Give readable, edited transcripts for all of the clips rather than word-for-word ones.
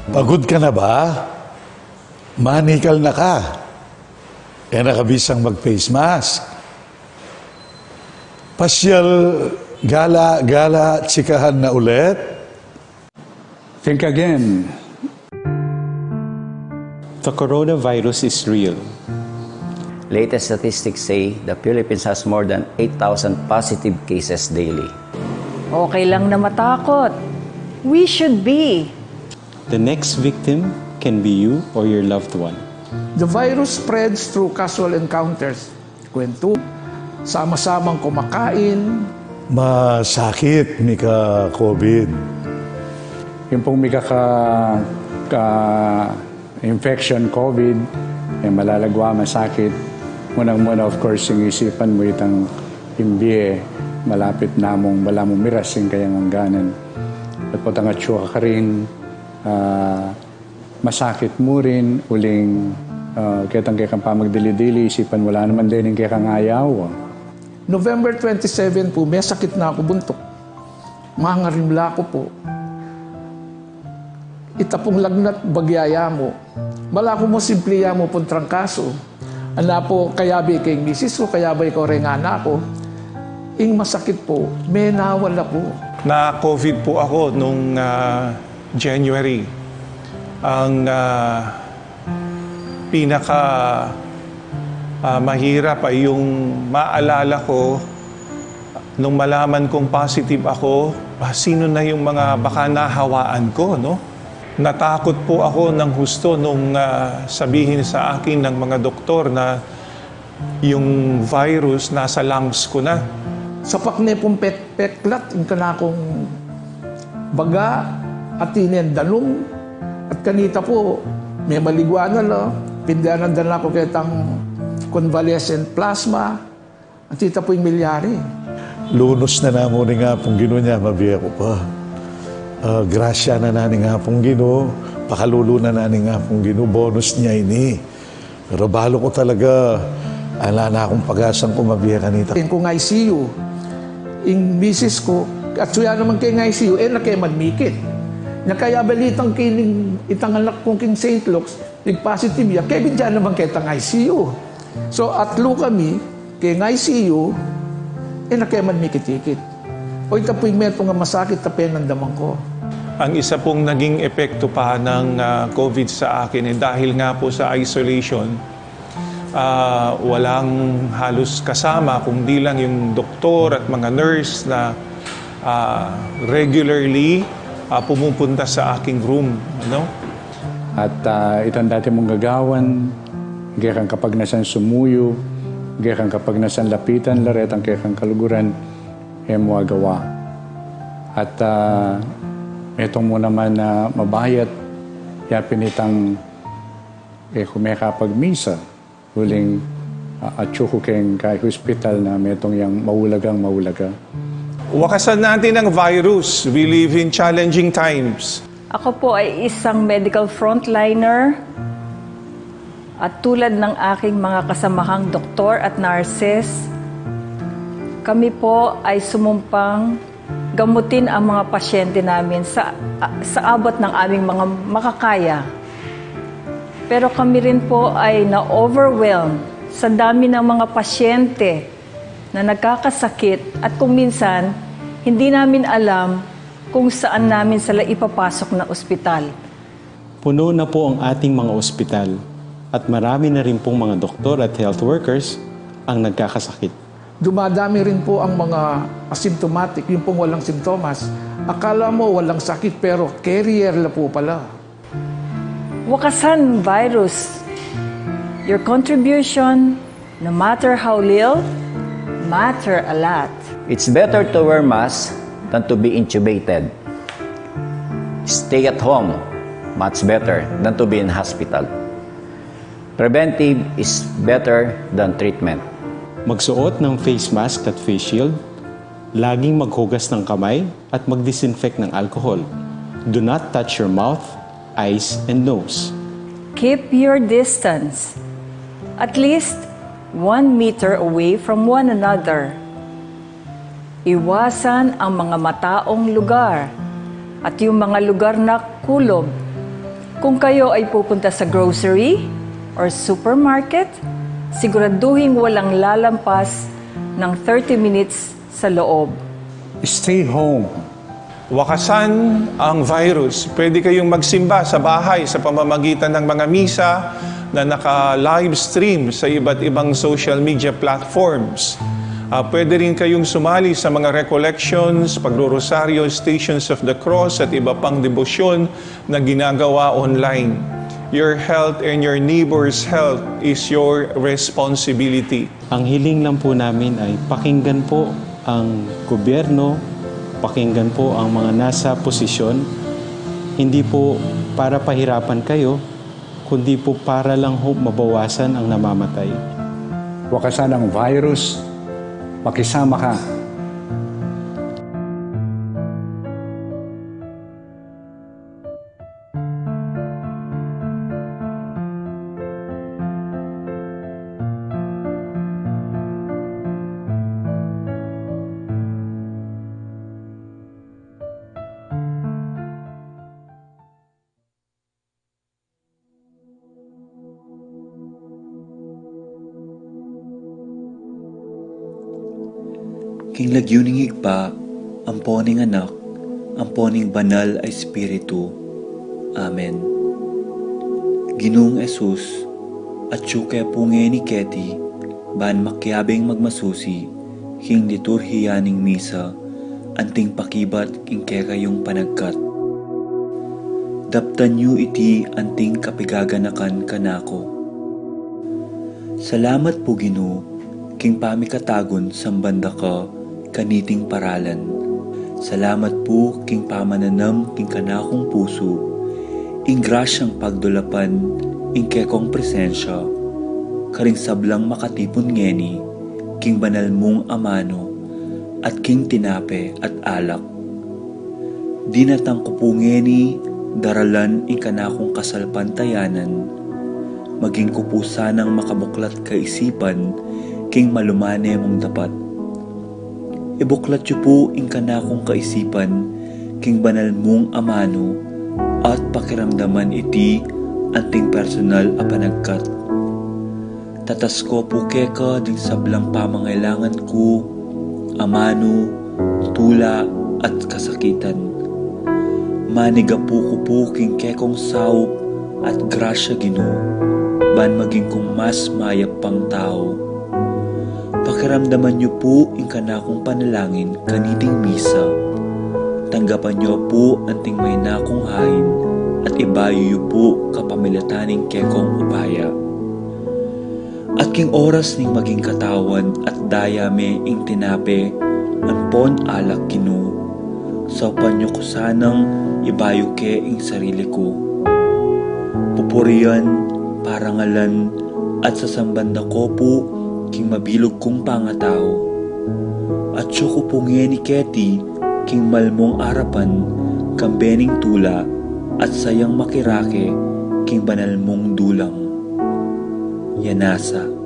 Pagod ka na ba? Manikal na ka. Nakabisang mag-face mask. Pasyal, gala, tsikahan na ulit. Think again. The coronavirus is real. Latest statistics say the Philippines has more than 8,000 positive cases daily. Okay lang na matakot. We should be. The next victim can be you or your loved one. The virus spreads through casual encounters. Kwento, sama-samang kumakain. Masakit, Mika, COVID. Yung pong may infection, COVID, malalagwa, masakit. Munang-muna, of course, yung isipan mo itang imbiye, malapit namong malamong miras yung kayang hangganan. At po tangatsyo ka rin, masakit mo rin, uling kitang kayang pamagdili-dili, isipan wala naman din yung kayang ayaw. November 27 po, may sakit na ako buntok. Mangarimla ko po. Itapong lagnat bagyaya mo. Malako mo simpliya mo pong trangkaso. Ana po, kaya ba kay misis ko, kaya ba ikaw rengana ko. Ing masakit po, may nawala po. Na-COVID po ako nung January. Ang pinaka mahirap ay yung maalala ko nung malaman kong positive ako, sino na yung mga baka nahawaan ko, no? Natakot po ako ng husto nung sabihin sa akin ng mga doktor na yung virus nasa lungs ko na. Sapak na pong peklat, yung kanakong baga, at tinen dalong, at kanita po, may maligwana la, pindanan dala ko kitang convalescent plasma, at tita po yung milyari. Lunos na namuni nga pong gino niya, mabiya ko pa. Grasya na nani nga pong gino, pakalulo na nani nga pong gino, bonus niya ini. Pero balo ko talaga, ala na akong pag-asang kumabiya kanita. Kung ICU, yung misis ko, at suya naman kay ICU, na kay madmikit. Na kaya balitang kining itang anak kong king St. Luke's, positive ya, kaya bidyan naman kay itang ICU. So atlo kami, kay ICU, na kaya madmikit-ikit. O ito po yung meto nga masakit na penandaman ko. Ang isa pong naging epekto pa ng COVID sa akin dahil nga po sa isolation, walang halos kasama kundi lang yung doktor at mga nurse na regularly pumupunta sa aking room. Ano? At itong dati mong gagawan, kaya kang kapag nasan sumuyo, kaya kang kapag nasan lapitan, laretang kaya kang kaluguran, mo agawa. At itong mo naman na mabayat, yapin itang kumekapag misa, huling atsuko keng kay hospital na metong yang maulagang maulaga. Wakasan natin ang virus. We live in challenging times. Ako po ay isang medical frontliner at tulad ng aking mga kasamahang doktor at nurses, kami po ay sumumpang gamutin ang mga pasyente namin sa abot ng aming mga makakaya. Pero kami rin po ay na-overwhelm sa dami ng mga pasyente na nagkakasakit at kung minsan, hindi namin alam kung saan namin sila ipapasok na ospital. Puno na po ang ating mga ospital at marami na rin pong mga doktor at health workers ang nagkakasakit. Dumadami rin po ang mga asymptomatic, yung pong walang simptomas. Akala mo walang sakit pero carrier la po pala. Wakasan virus. Your contribution, no matter how little, matter a lot. It's better to wear mask than to be intubated. Stay at home, much better than to be in hospital. Preventive is better than treatment. Magsuot ng face mask at face shield, laging maghugas ng kamay at mag-disinfect ng alcohol. Do not touch your mouth, eyes, and nose. Keep your distance, at least 1 meter away from one another. Iwasan ang mga mataong lugar at yung mga lugar na kulob Kung kayo ay pupunta sa grocery or supermarket, siguraduhin walang lalampas ng 30 minutes sa loob. Stay home. Wakasan ang virus. Pwede kayong magsimba sa bahay sa pamamagitan ng mga misa na naka-live stream sa iba't ibang social media platforms. Pwede rin kayong sumali sa mga recollections, pagrorosaryo, Stations of the Cross at iba pang debosyon na ginagawa online. Your health and your neighbor's health is your responsibility. Ang hiling lang po namin ay pakinggan po ang gobyerno, pakinggan po ang mga nasa posisyon, hindi po para pahirapan kayo, kundi po para lang ho mabawasan ang namamatay. Wakasan ang virus. Makisama ka. King lagyuning higpa, amponing anak, amponing banal ay Espiritu. Amen. Ginoong Esus, at syuke punge ni Keti, ban makyabing magmasusi, king liturhiyaning misa, anting pakibat king kekayong panagkat. Daptan yu iti anting kapigaganakan kanako. Salamat po Ginoo, king pamikatagon sambanda ka, kaniting paralan. Salamat po king pamananam king kanakong puso, ing grasyang pagdulapan, ing kekong presensya, karing sablang makatipon ngeni, king banal mong amano, at king tinape at alak. Dinatang ko po ngeni, daralan ing kanakong kasalpantayanan, maging ko po sanang makabuklat kaisipan, king malumane mong dapat. Ibuklat yu po ing kanakong kaisipan, king banal mong amano, at pakiramdaman iti anting personal a panagkat. Tatas ko po keka ding sablang pamangailangan ko, amano, tula at kasakitan. Maniga po ko po king kekong saup at grasya Ginoo, ban maging kong mas mayap pang tao. Pakiramdaman niyo po ing kanakong panalangin kaniting misa. Tanggapan niyo po anting may nakong hain at ibayo niyo po kapamilataning kekong upaya. At king oras ning maging katawan at dayame ing tinape, ampon alak Ginoo. Saupan niyo ko sanang ibayo ke ing sarili ko. Pupurian, parangalan, at sasambanda ko po king mabilog kong pangatao. At siya ko pungye ni Keti, king malmong arapan, kambening tula, at sayang makirake, king banal mong dulang. Yanasa.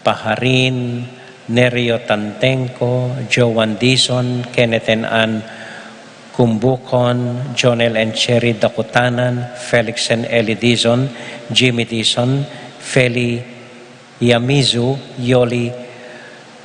Paharin, Nerio Tantenco, Joan Dizon, Kenneth and Ann Kumbukon, Jonel and Cherry Dakutanan, Felix and Ellie Dizon, Jimmy Dizon, Feli Yamizu, Yoli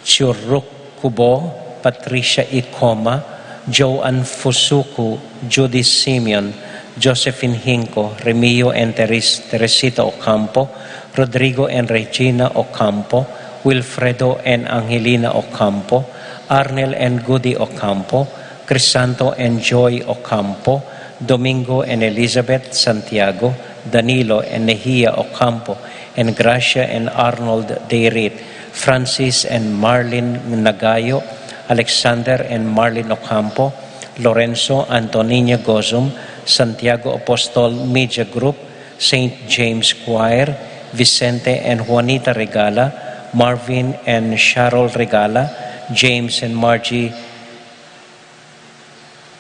Churukubo, Patricia Ikoma, Joanne Fusuku, Judy Simeon, Josephine Hinco, Remio and Teresita Ocampo, Rodrigo and Regina Ocampo, Wilfredo and Angelina Ocampo, Arnel and Goody Ocampo, Crisanto and Joy Ocampo, Domingo and Elizabeth Santiago, Danilo and Nehia Ocampo, and Gracia and Arnold Deirit, Francis and Marlin Nagayo, Alexander and Marlin Ocampo, Lorenzo Antonina Gozum, Santiago Apostol Media Group, St. James Choir, Vicente and Juanita Regala, Marvin and Cheryl Regala, James and Margie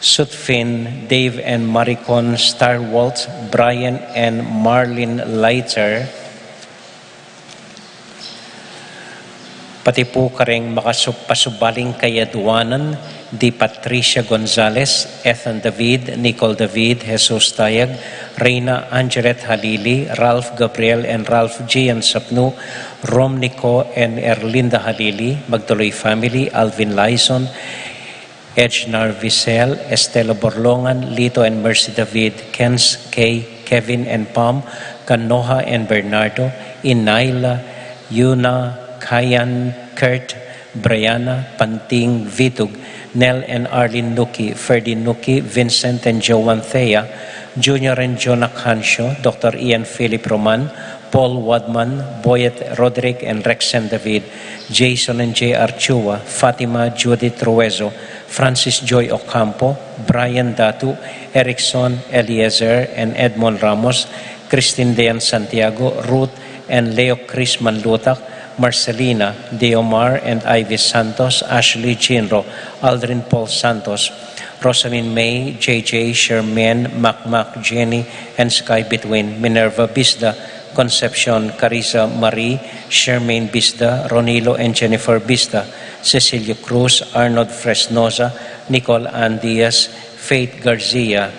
Sutphin, Dave and Maricon Starwalt, Brian and Marlin Leiter, pati po kareng makapasubaling kayaduanan, Di Patricia Gonzalez, Ethan David, Nicole David, Jesus Tayag, Reina Angelet Halili, Ralph Gabriel and Ralph Gian Sapnu, Rom Nico and Erlinda Halili, Magdaloy family, Alvin Lyson, Edgenar Visel, Estela Borlongan, Lito and Mercy David, Kens K, Kevin and Pam, Kanoha and Bernardo, Inaila, Yuna, Kayan, Kurt, Brianna, Panting, Vitug, Nell and Arlene Nuki, Ferdy Nuki, Vincent and Joan Thea, Junior and Jonah Hansho, Dr. Ian Philip Roman, Paul Wadman, Boyet Roderick and Rexen David, Jason and J. Archua, Fatima Judith Ruezo, Francis Joy Ocampo, Brian Datu, Erickson Eliezer and Edmond Ramos, Christine Dean Santiago, Ruth and Leo Chris Manlutak, Marcelina, Deomar and Ivy Santos, Ashley Chinro, Aldrin Paul Santos, Rosalind May, JJ, Sherman, Mac, Jenny, and Sky Between, Minerva Bisda, Concepcion, Carissa Marie, Shermaine Bisda, Ronilo and Jennifer Bisda, Cecilio Cruz, Arnold Fresnoza, Nicole Ann Diaz, Faith Garcia,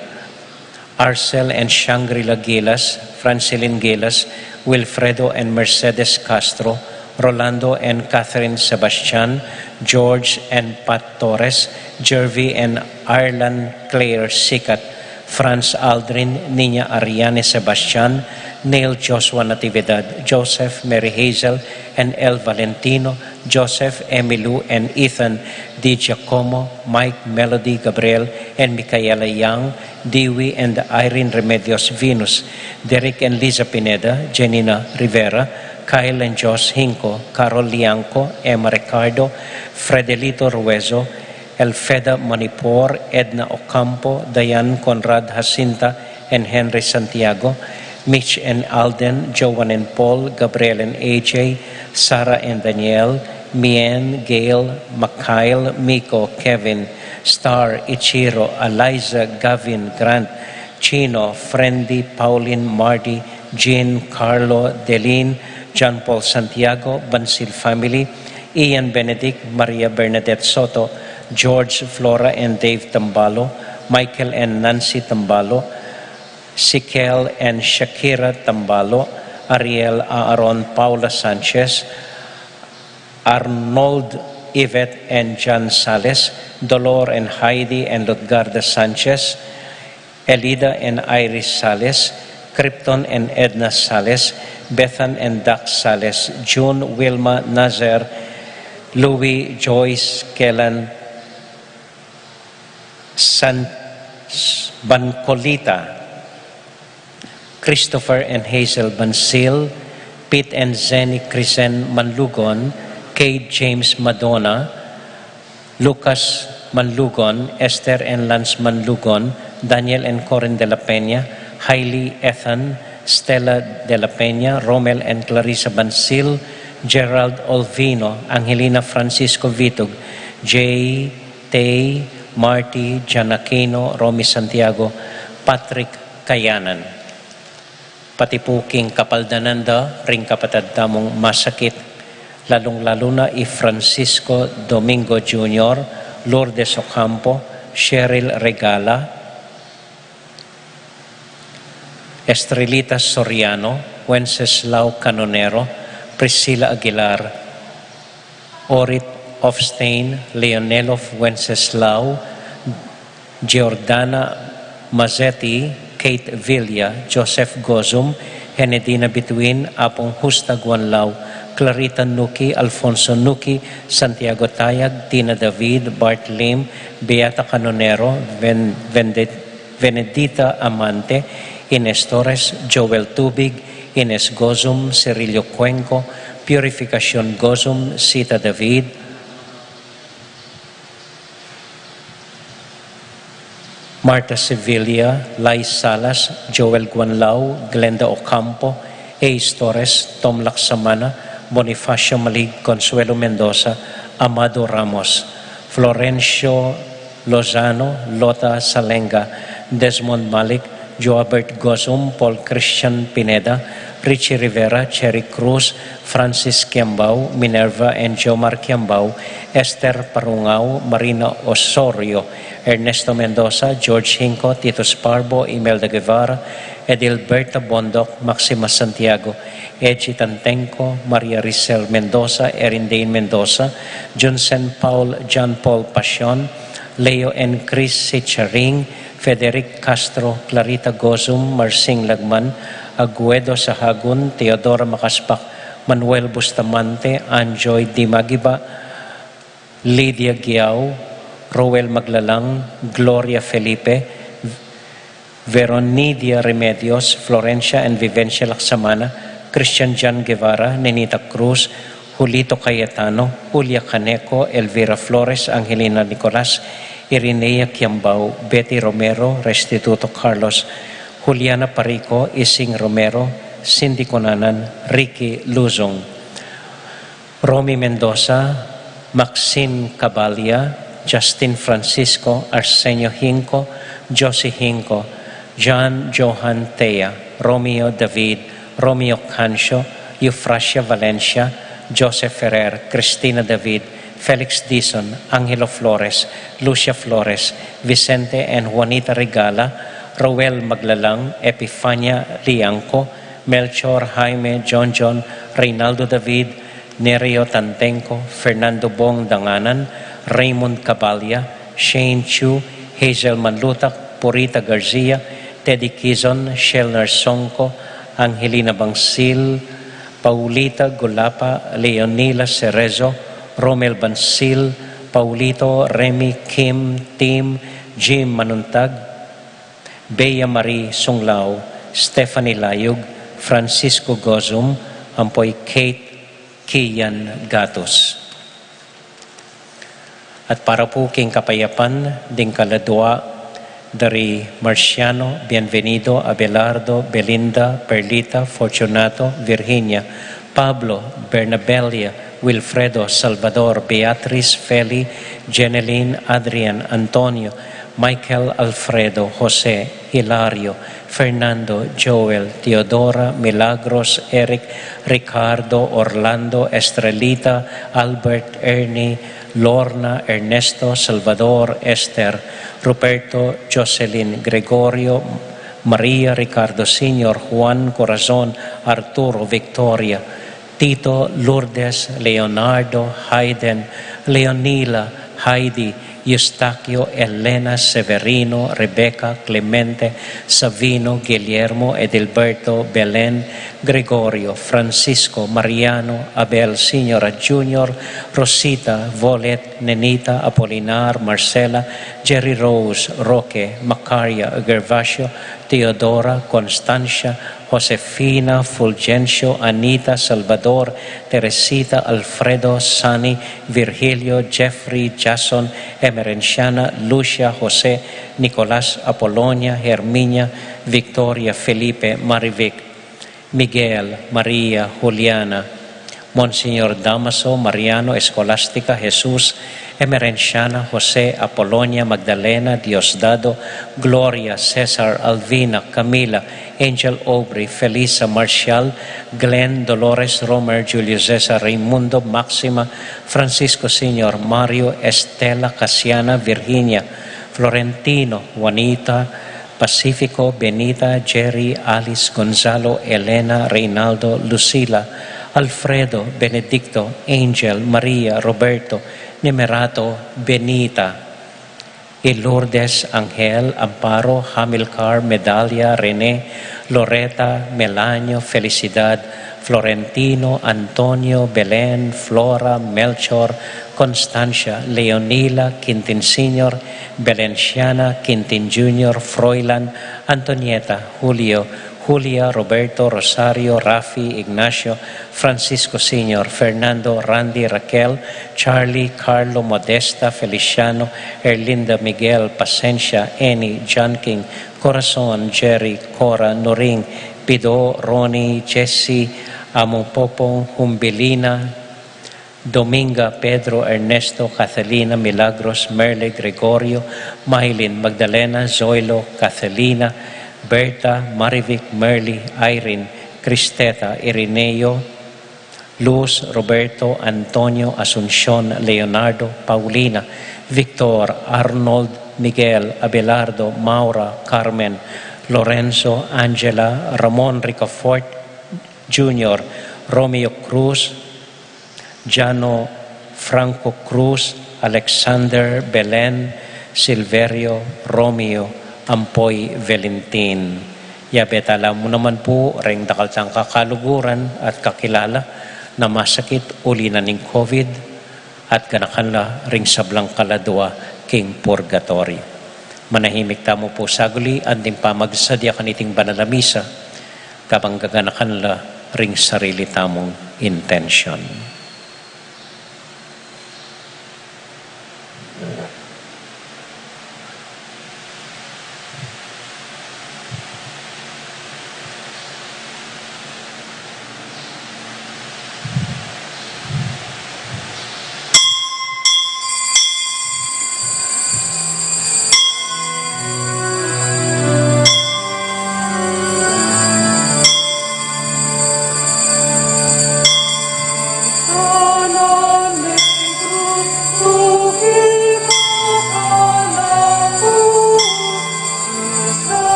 Arcel and Shangri-La Gilas, Francilin Gilas, Wilfredo and Mercedes Castro, Rolando and Catherine Sebastian, George and Pat Torres, Jervy and Ireland Claire Sikat, Franz Aldrin, Nina Ariane Sebastian, Neil Joshua Natividad, Joseph, Mary Hazel, and El Valentino, Joseph, Emilu, and Ethan, Di Giacomo, Mike, Melody, Gabriel, and Micaela Young, Dewey and Irene Remedios Venus, Derek and Liza Pineda, Janina Rivera, Kyle and Josh Hinco, Carol Lianco, Emma Ricardo, Fredelito Ruezo, Elfeda Manipur, Edna Ocampo, Diane Conrad Jacinta, and Henry Santiago, Mitch and Alden, Joan and Paul, Gabriel and AJ, Sarah and Danielle, Mien, Gail, Mikhail, Miko, Kevin, Star, Ichiro, Eliza, Gavin, Grant, Chino, Friendly, Pauline, Marty, Jean, Carlo, Deline, John Paul Santiago, Bansil family, Ian Benedict, Maria Bernadette Soto, George, Flora and Dave Tambalo, Michael and Nancy Tambalo, Sikel and Shakira Tambalo, Ariel Aaron Paula Sanchez, Arnold Yvette and John Sales, Dolor and Heidi and Lutgarda Sanchez, Elida and Iris Sales, Krypton and Edna Sales, Bethan and Dax Sales, June, Wilma, Nazer, Louis, Joyce, Kellan, San Bancolita, Christopher and Hazel Bansil, Pete and Zenny Crisen Manlugon, Kate James Madonna, Lucas Manlugon, Esther and Lance Manlugon, Daniel and Corin de la Peña, Hailey Ethan, Stella de la Peña, Romel and Clarissa Bansil, Gerald Olvino, Angelina Francisco Vitug, Jay, Tay, Marty, Gianacchino, Romy Santiago, Patrick Kayanan. Pati po king kapaldananda, ring kapatad tamong masakit, lalong-lalo na Francisco Domingo Jr., Lourdes Ocampo, Cheryl Regala, Estrelita Soriano, Wenceslao Canonero, Priscilla Aguilar, Orit Ofstein, Leonel of Wenceslao, Giordana Mazzetti, Kate Villa, Joseph Gozum, Henedina Bituin, Apong Justa Guanlao, Clarita Nuki, Alfonso Nuki, Santiago Tayag, Tina David, Bart Lim, Beata Canonero, Venedita Amante, Ines Torres, Joel Tubig, Ines Gozum, Cirilio Cuenco, Purificación Gozum, Sita David, Marta Sevilla, Lai Salas, Joel Guanlao, Glenda Ocampo, Ace Torres, Tom Laksamana, Bonifacio Malig, Consuelo Mendoza, Amado Ramos, Florencio Lozano, Lota Salenga, Desmond Malik, Joabert Gozum, Paul Christian Pineda, Richie Rivera, Cherry Cruz, Francis Kiambao, Minerva and Jomar Kiambao, Esther Parungao, Marina Osorio, Ernesto Mendoza, George Hinco, Tito Sparbo, Imelda Guevara, Edilberta Bondoc, Maxima Santiago, Edgy Tantenco, Maria Ricel Mendoza, Erindane Mendoza, Johnson Paul, John Paul Pasion, Leo and Chris Sicharing, Federic Castro, Clarita Gozum, Marsing Lagman, Aguedo Sahagun, Teodora Makaspak, Manuel Bustamante, Anjoy Dimagiba, Lydia Giao, Roel Maglalang, Gloria Felipe, Veronidia Remedios, Florencia and Vivencia Laksamana, Christian Jan Guevara, Nenita Cruz, Julito Cayetano, Julia Caneco, Elvira Flores, Angelina Nicolas, Irinea Kiambao, Betty Romero, Restituto Carlos, Juliana Parico, Ising Romero, Cindy Conanan, Ricky Luzong, Romy Mendoza, Maxine Cabalia, Justin Francisco, Arsenio Hinco, Josie Hinco, John Johan Tea, Romeo David, Romeo Cancio, Eufrasia Valencia, Joseph Ferrer, Cristina David, Felix Dizon, Angelo Flores, Lucia Flores, Vicente and Juanita Regala, Roel Maglalang, Epifania Lianco, Melchor Jaime John, Reynaldo David, Nerio Tantenco, Fernando Bong Danganan, Raymond Cabalia, Shane Chu, Hazel Manlutak, Purita Garcia, Teddy Kizon, Shelner Sonko, Angelina Bangsil, Paulita Gulapa, Leonila Cerezo, Romel Bansil, Paulito, Remy, Kim, Tim, Jim Manuntag, Bea Marie Sunglao, Stephanie Layug, Francisco Gozum, Ampoy Kate Kian Gatos. At para po king kapayapan, ding kaladwa, dari Marciano, Bienvenido, Abelardo, Belinda, Perlita, Fortunato, Virginia, Pablo, Bernabelia, Wilfredo, Salvador, Beatriz, Feli, Jeneline, Adrian, Antonio, Michael, Alfredo, Jose, Hilario, Fernando, Joel, Teodora, Milagros, Eric, Ricardo, Orlando, Estrelita, Albert, Ernie, Lorna, Ernesto, Salvador, Esther, Ruperto, Jocelyn, Gregorio, Maria, Ricardo Sr., Juan, Corazon, Arturo, Victoria, Tito, Lourdes, Leonardo, Hayden, Leonila, Heidi, Eustaquio, Elena, Severino, Rebecca, Clemente, Savino, Guillermo, Edilberto, Belen, Gregorio, Francisco, Mariano, Abel Sr. Jr., Rosita, Volet, Nenita, Apolinar, Marcela, Jerry Rose, Roque, Macaria, Gervasio, Teodora, Constancia, Josefina, Fulgencio, Anita, Salvador, Teresita, Alfredo, Sani, Virgilio, Jeffrey, Jason, Emerenciana, Lucia, Jose, Nicolás, Apolonia, Herminia, Victoria, Felipe, Marivic, Miguel, Maria, Juliana, Monsignor Damaso, Mariano, Escolástica, Jesús, Emerenciana, Jose, Apolonia, Magdalena, Diosdado, Gloria, Cesar, Alvina, Camila, Angel Aubrey, Felisa, Marcial, Glenn, Dolores, Romer, Julio Cesar, Raimundo, Maxima, Francisco Senior, Mario, Estela, Casiana, Virginia, Florentino, Juanita, Pacifico, Benita, Jerry, Alice, Gonzalo, Elena, Reynaldo, Lucila, Alfredo, Benedicto, Angel, Maria, Roberto, Nemerato, Benita, Lourdes, Angel, Amparo, Hamilcar, Medalia, Rene, Loreta, Melanio, Felicidad, Florentino, Antonio, Belen, Flora, Melchor, Constancia, Leonila, Quintin Senior, Belenciana, Quintin Junior, Froilan, Antonieta, Julio, Julia, Roberto, Rosario, Rafi, Ignacio, Francisco Senior, Fernando, Randy, Raquel, Charlie, Carlo, Modesta, Feliciano, Erlinda, Miguel, Pasencia, Eni, John King, Corazon, Jerry, Cora, Noring, Pido, Ronnie, Jesse, Amopopong, Humbilina, Dominga, Pedro, Ernesto, Catalina, Milagros, Merle, Gregorio, Maylin, Magdalena, Zoilo, Catalina, Berta, Marivic, Merly, Irene, Cristeta, Irineo, Luz, Roberto, Antonio, Asuncion, Leonardo, Paulina, Victor, Arnold, Miguel, Abelardo, Maura, Carmen, Lorenzo, Angela, Ramon Ricafort Jr., Romeo Cruz, Jano Franco Cruz, Alexander Belen, Silverio, Romeo, Ampoy Valentin. Yabet alam mo naman po, ring dakal sang kakaluguran at kakilala na masakit uli na ning COVID at ganakanla ring sablang kaladwa king purgatory. Manahimik tamo po saguli anding pamagsadya kaniting banalamisa kapang gaganakanla ring sarili tamong intention.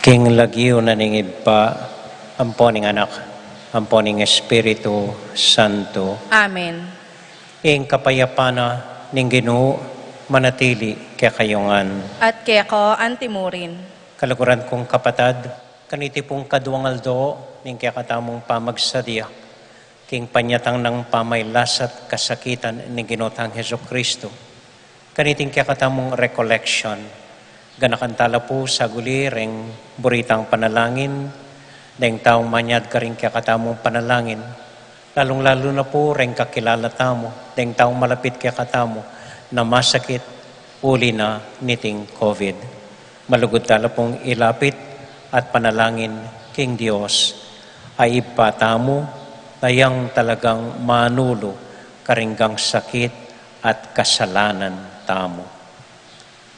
King lagyo na ningib pa, amponing anak, amponing Espiritu Santo. Amen. Ing kapayapana ning Ginoo manatili kaya kayongan. At kaya ko antimurin. Kaluguran kong kapatad, kaniti pong kaduangaldo ning kaya katamong pamagsadya, king panyatang ng pamaylasat kasakitan ning Ginotang Heso Kristo. Kaniting kaya katamong recollection, ganakantala po sa guli ring buritang panalangin, dahil taong manyad ka rin kaya katamong panalangin, Lalong-lalo na po rin kakilala tamo, deng taong malapit kaya katamo na masakit uli na niting COVID. Malugod tala pong ilapit at panalangin king Diyos ay ipatamo tayang talagang manulo karinggang sakit at kasalanan tamo.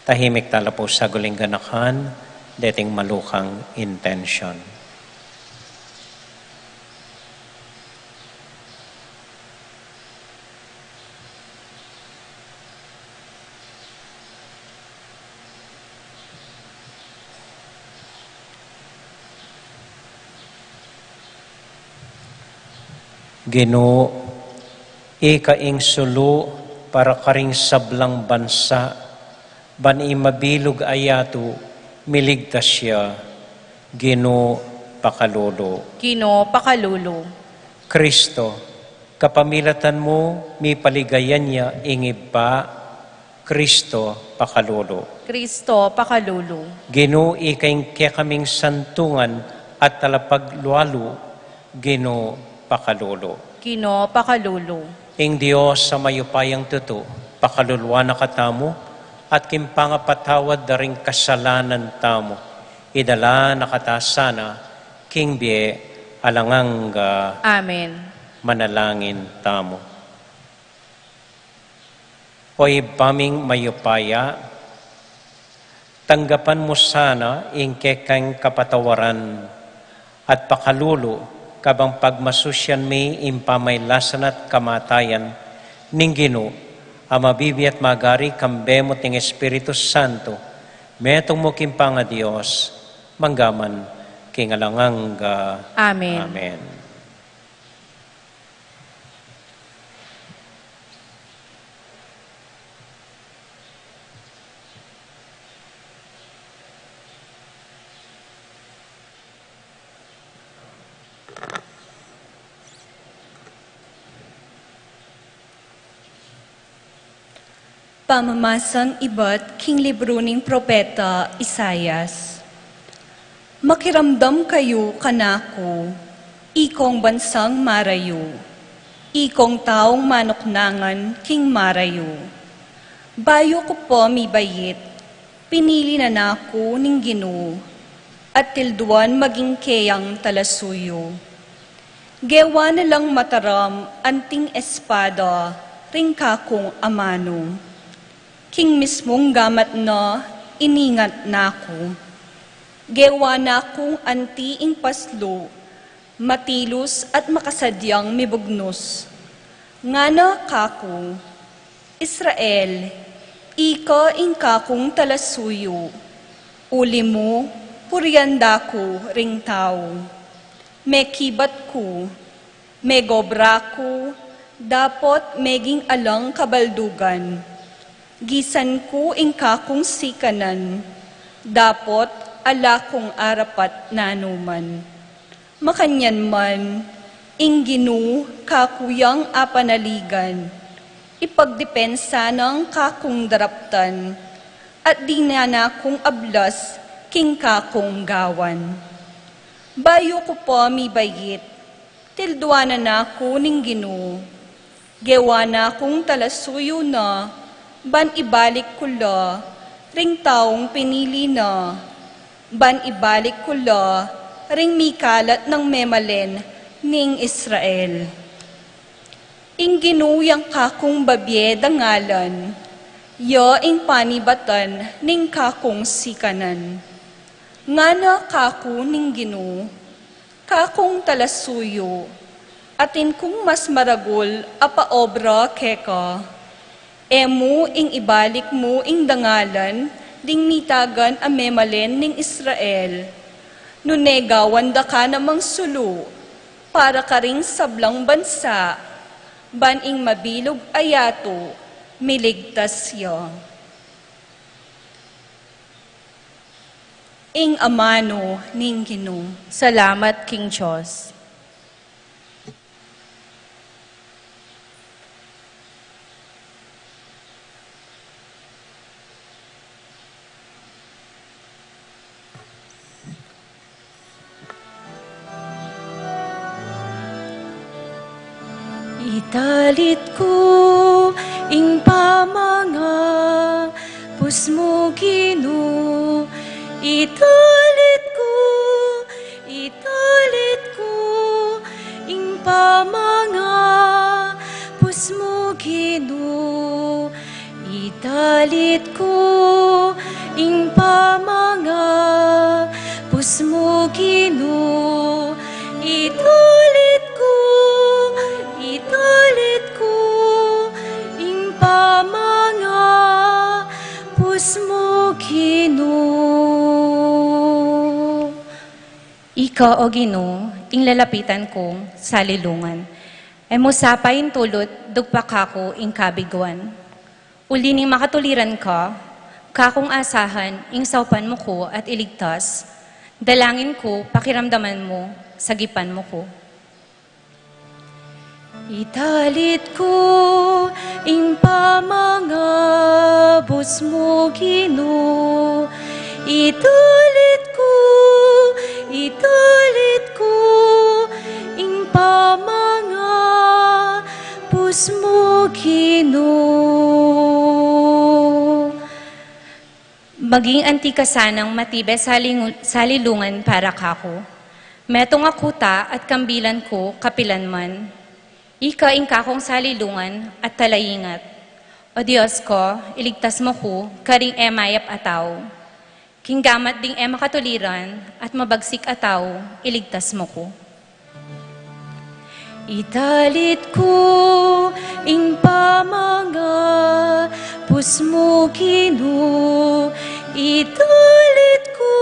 Tahimik tala po sa guling ganakan, dating malukang intention. Ginoo, ikaing sulu para karing sablang bansa, ban imabilog ayato, miligtas siya, Ginoo pakalolo. Ginoo pakalulu. Kristo, kapamilatan mo, mi paligayan niya, ingib pa, Kristo pakalolo. Kristo pakalulu. Ginoo, ikaing kaya kaming santungan at talapaglualo, Ginoo pakalolo. Ginoo pakalulu. Ing Diyos sa mayupayang tuto, pakaluluwa na katamo, at kimpangapatawad da ring kasalanan tamo. Idala nakatasana, king bie, alanganga, Amen. manalangin tamo. Hoy paming mayupaya, tanggapan mo sana ing kekang kapatawaran at pakalulo kabang pagmasusyan mi impamaylasan at kamatayan ning Ginoo amabibi at magari kambemot ng Espiritu Santo metong mo kimpanga Dios manggaman kingalanganga. Amen. Amen. Pamamasang iba't king libro ning propeta Isayas. Makiramdam kayo kanako, ikong bansang marayo, ikong taong manoknangan king marayo. Bayo ko po mi bayit, pinili na nako ning Ginoo, at tilduan maging keyang talasuyo. Gewa na lang mataram anting espada, ring kakong amano. King mismong gamat na, iningat nako. Gewa nako anti ing paslo, matilos at makasadyang mibugnos. Ngana kako, Israel, ika ing kakong talasuyo, uli mo, puryanda ko ring tao. May kibat ko, may gobra ko, dapat meging alang kabaldugan. Gisan ko ing kakong sikanan, dapat ala kong arapat nanuman. Makanyan man, ing Ginoo kakuyang apanaligan, ipagdepensa ng kakong daraptan, at di na kong ablas king kakong gawan. Bayo ko po mi bayit, tildwanan na ko ning Ginoo, gewa na kong talasuyo na, ban ibalik ko la, ring taong pinili na, ban ibalik ko la, ring mikalat ng memalen ning Israel. Ing ginuyang kakong babye dangalan, ya ing panibatan ning kakong sikanan. Ngana kako ning Ginoo, kakong talasuyo, atin kung mas maragol apa obra keka. Emu ing ibalik mo ing dangalan, ding mitagan a memalen ning Israel. Nunegawan da ka namang sulu, para karing sablang bansa, ban ing mabilog ayato, miligtas siya. Ing amano ning Ginoo. Salamat, King Diyos. Italit ko ing pamanga pusmo Ginoo. Italit ko ing pamanga pusmo Ginoo. Italit ko ing pamanga pusmo Ginoo. Italit ko ing pamanga pusmo Ginoo. Ika o Ginoo, ing lalapitan kong salilungan. Emo sapayin tulot, dugpak ako ing kabiguan. Uli ning makatuliran ka, kakong asahan, ing saupan mo ko at iligtas. Dalangin ko, pakiramdaman mo, sagipan mo ko. Italit ko ing pamanga pusmo Ginoo. Italit ko ing pamanga pusmo Ginoo. Maging antikasanang matibay salilungan para kako. Metong akuta at kambilan ko kapilan man. Ika ing kakong salilungan at talayingat. O Diyos ko, iligtas mo ko, karing emayap ataw. Kinggamat ding makatuliran at mabagsik ataw, iligtas mo ko. Italit ko ing pamanga pusmo Ginoo. Italit ko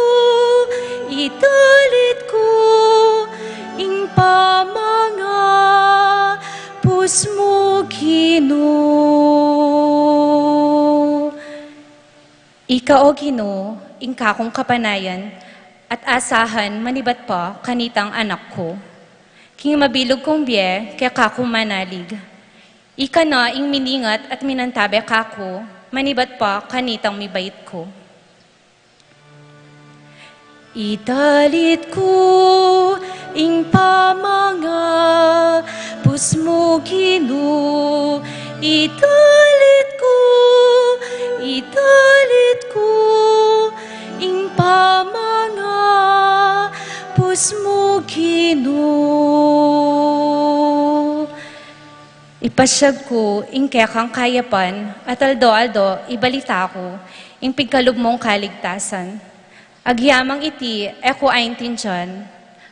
ing pamanga pusmo Ginoo. Ika o Ginoo, ing kakong kapanayan at asahan manibat pa kanitang anak ko. King mabilog kong biye, kaya kako manalig. Ika na ing miningat at minantabe kako, manibat pa kanitang mibait ko. Italit ko ing pamanga pusmo Ginoo. Italit ko ing pamanga pusmo Ginoo. Ipasyag ko ing kekang kayapan at aldo-aldo ibalita ko ing pigkalob mong kaligtasan. Agyamang iti eko aintindyan,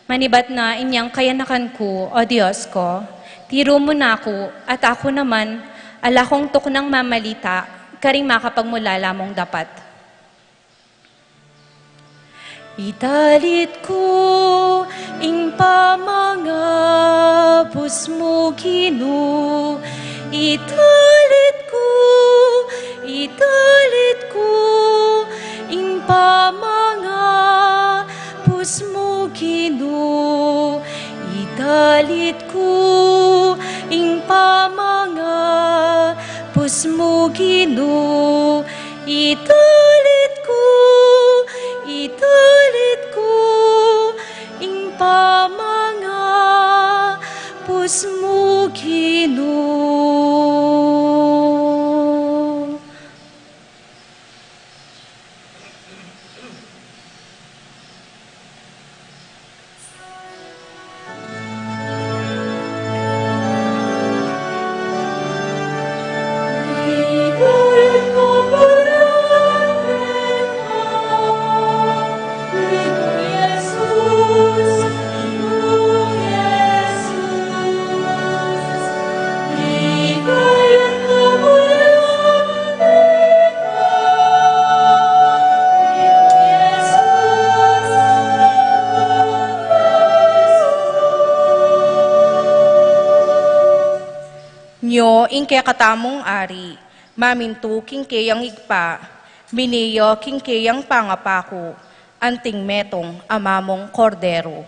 manibat na inyang kayanakan ko, o Diyos ko, tiro mo na ako at ako naman ala kong tuknang mamalita, karing makapagmulala mong dapat. Italit ko ing pamanga pusmo Ginoo. Italit ko ing pamanga pusmo Ginoo. Italit ko ing pamanga pusmo Ginoo. Italit ko ing pamanga pusmo Ginoo. Nyo ingke katamong ari, mamintu kingkeyang higpa, miniyo kingkeyang pangapako, anting metong amamong kordero.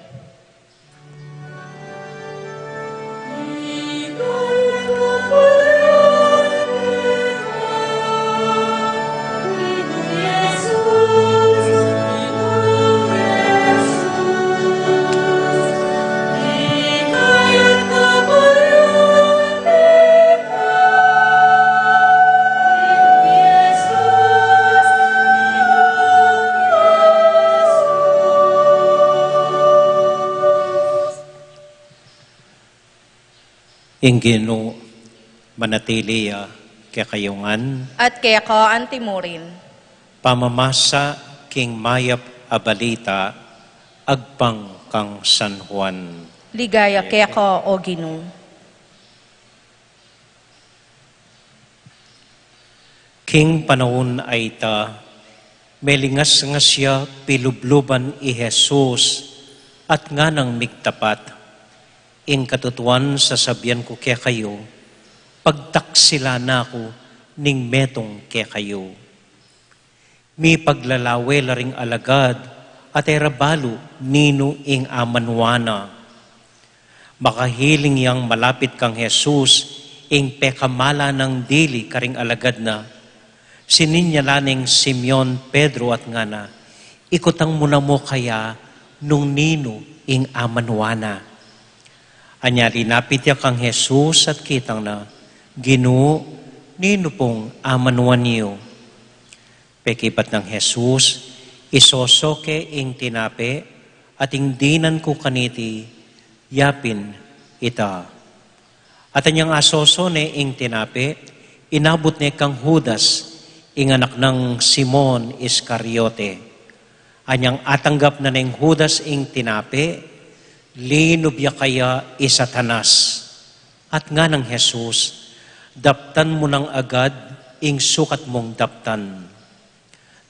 Ingino manatili kekayungan, at kaya ka antimurin. pamamasa king mayap abalita, agpang kang San Juan. Ligaya kaya ka o Ginoo. King panahon ay ta, melingas nga siya pilubluban i Jesus, at nga nang migtapat, ing katutuan sasabihan ko kaya kayo, pagtaksila na ako ning metong kaya kayo. Mi paglalawe laring alagad, at erabalo nino ing amanwana. Makahiling yang malapit kang Jesus, ing pekamala ng dili karing alagad na, sininyalaning Simeon, Pedro at ngana, ikutang muna mo kaya nung nino ing amanwana. Anya linapit ya kang Jesus at kitang na, Ginoo, nino pong amanwan niyo. Pekipat ng Jesus, isosoke ing tinape at ing dinan ko kaniti, yapin ita. At anyang asosone ing tinape, inabot ni kang Judas, ing anak ng Simon Iscariote. Anyang atanggap na ng Judas ing tinape, linubya kaya isatanas. At nga ng Jesus, daptan mo ng agad, ing sukat mong daptan.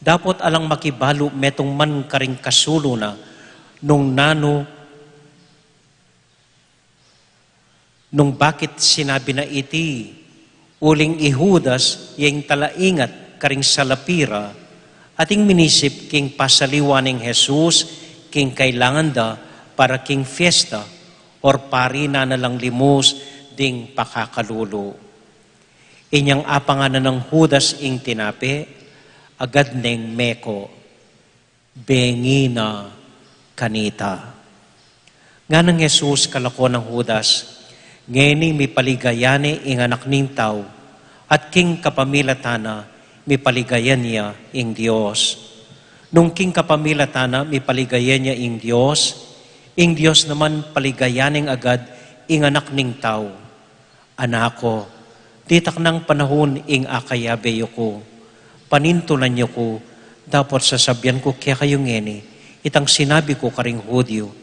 Dapat alang makibalo metong man karing kasulo na, nung bakit sinabi na iti, uling ihudas, yung talaingat karing salapira, ating minisip king pasaliwaning Jesus, king kailangan da, para king fiesta, or pari na nalang limos, ding pakakalulo. Inyang apanganan ng Judas ing tinape, agad neng meko, bengi na kanita. Nga ng Jesus kalako ng Judas, ngeni mi paligayani ing anak ning tao, at king kapamilatana mi paligayan niya ing Diyos. Nung king kapamilatana mi paligayan niya ing Diyos naman paligayaning agad ing anak ning tao. Anako, titak ng panahon ing akayabeyo ko, panintunan niyo ko, dapat sasabihan ko kaya kayo ngeni, itang sinabi ko karing Hudyo,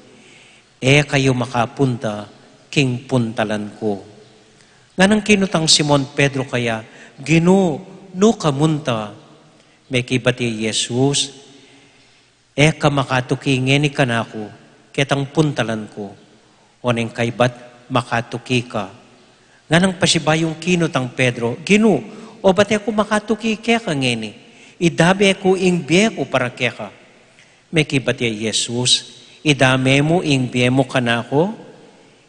kayo makapunta, king puntalan ko. Nga nang kinutang Simon Pedro kaya, Ginoo, no kamunta, may kibati Jesus, ka makatuki ngeni ka na ako, ketang puntalan ko, o neng kaibat makatuki ka. Nga nang pasibayong kinutang Pedro, Ginoo, o ba't ako makatuki kaya ka ngeni? Idabe ako ing biye ko para kaya ka. May kibati Jesus, idame mo ing biye mo ka na ako,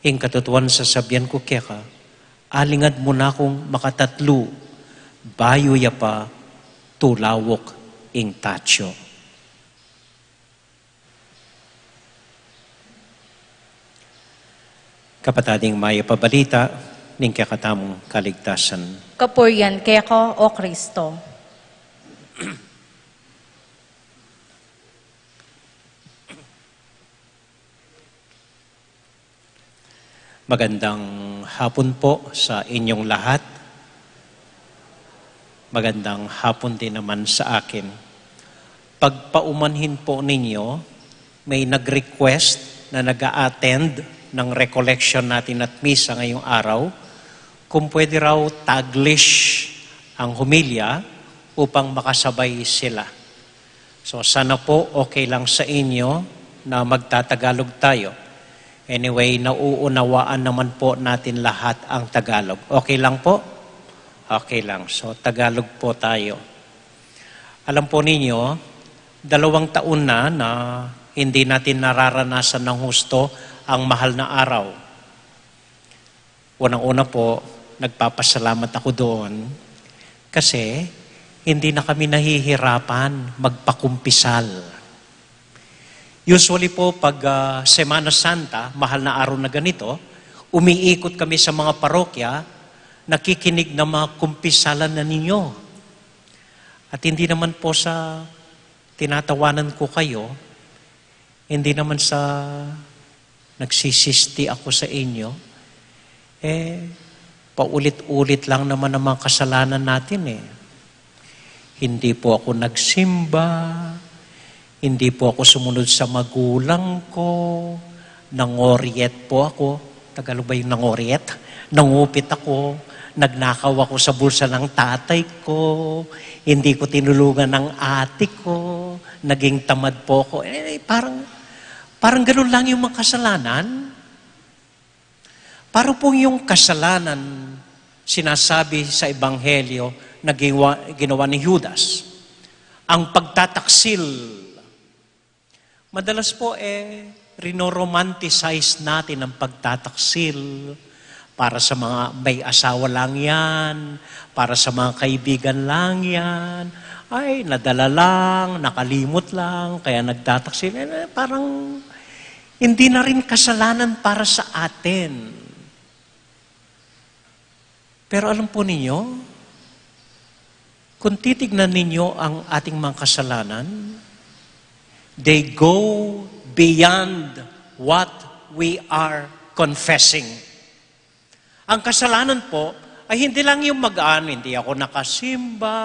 ing katutuan sasabihan ko kaya ka, alingad mo na akong makatatlo, bayo ya pa, tulawok ing tatsyo. Kapatading maya pabalita, ning kakatamong kaligtasan. Kapuryan kaya ka o Kristo. Magandang hapon po sa inyong lahat. Magandang hapon din naman sa akin. Pagpaumanhin po ninyo, may nag-request na nag-a-attend ng recollection natin at misa ngayong araw, kung pwede raw Taglish ang humilya upang makasabay sila. So sana po okay lang sa inyo na magtatagalog tayo. Anyway, nauunawaan naman po natin lahat ang Tagalog. Okay lang po? Okay lang. So Tagalog po tayo. Alam po ninyo, 2 taon na hindi natin nararanasan ng husto ang mahal na araw. Unang-una po, nagpapasalamat ako doon kasi hindi na kami nahihirapan magpakumpisal. Usually po, pag Semana Santa, mahal na araw na ganito, umiikot kami sa mga parokya, nakikinig na mga kumpisalan na ninyo. At hindi naman po sa tinatawanan ko kayo, hindi naman sa nagsisisti ako sa inyo, Paulit-ulit lang naman ang mga kasalanan natin eh. Hindi po ako nagsimba, hindi po ako sumunod sa magulang ko, nangoriet po ako. Tagalog ba yung nangoriet? Nangupit ako, nagnakaw ako sa bulsa ng tatay ko, hindi ko tinulungan ng ate ko, naging tamad po ako. Parang ganun lang yung mga kasalanan. Parang po yung kasalanan sinasabi sa Ebanghelyo na ginawa ni Judas. Ang pagtataksil. Madalas po rinoromanticize natin ang pagtataksil. Para sa mga may asawa lang yan, para sa mga kaibigan lang yan, ay nadala lang, nakalimot lang, kaya nagtataksil. Parang hindi na rin kasalanan para sa atin. Pero alam po ninyo, kung titignan ninyo ang ating mga kasalanan, they go beyond what we are confessing. Ang kasalanan po ay hindi lang yung hindi ako nakasimba,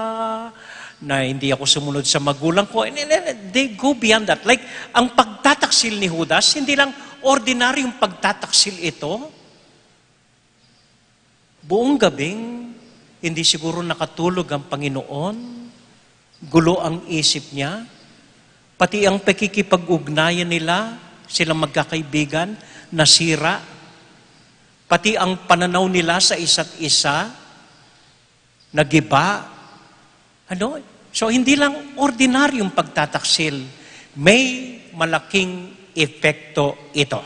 na hindi ako sumunod sa magulang ko. They go beyond that. Like, ang pagtataksil ni Judas, hindi lang ordinaryong pagtataksil ito. Buong gabing, hindi siguro nakatulog ang Panginoon, gulo ang isip niya, pati ang pakikipag-ugnayan nila, silang magkakaibigan, nasira. Pati ang pananaw nila sa isa't isa, nagiba. So, hindi lang ordinaryong pagtataksil. May malaking epekto ito.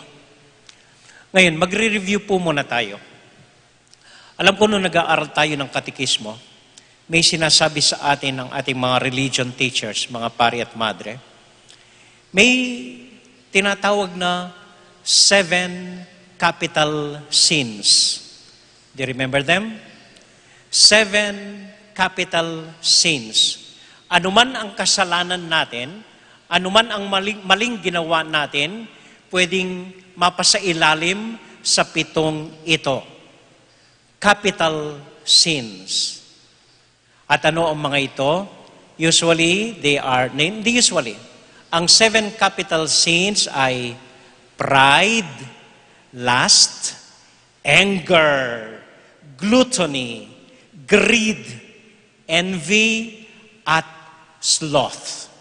Ngayon, magre-review po muna tayo. Alam ko nung nag-aaral tayo ng katekismo, may sinasabi sa atin ng ating mga religion teachers, mga pari at madre, may tinatawag na 7 capital sins. Do you remember them? 7 capital sins. Anuman ang kasalanan natin, anuman ang maling ginawa natin, pwedeng mapasailalim sa 7 ito. Capital sins. At ano ang mga ito? Usually, ang 7 capital sins ay pride, lust, anger, gluttony, greed, envy, at sloth.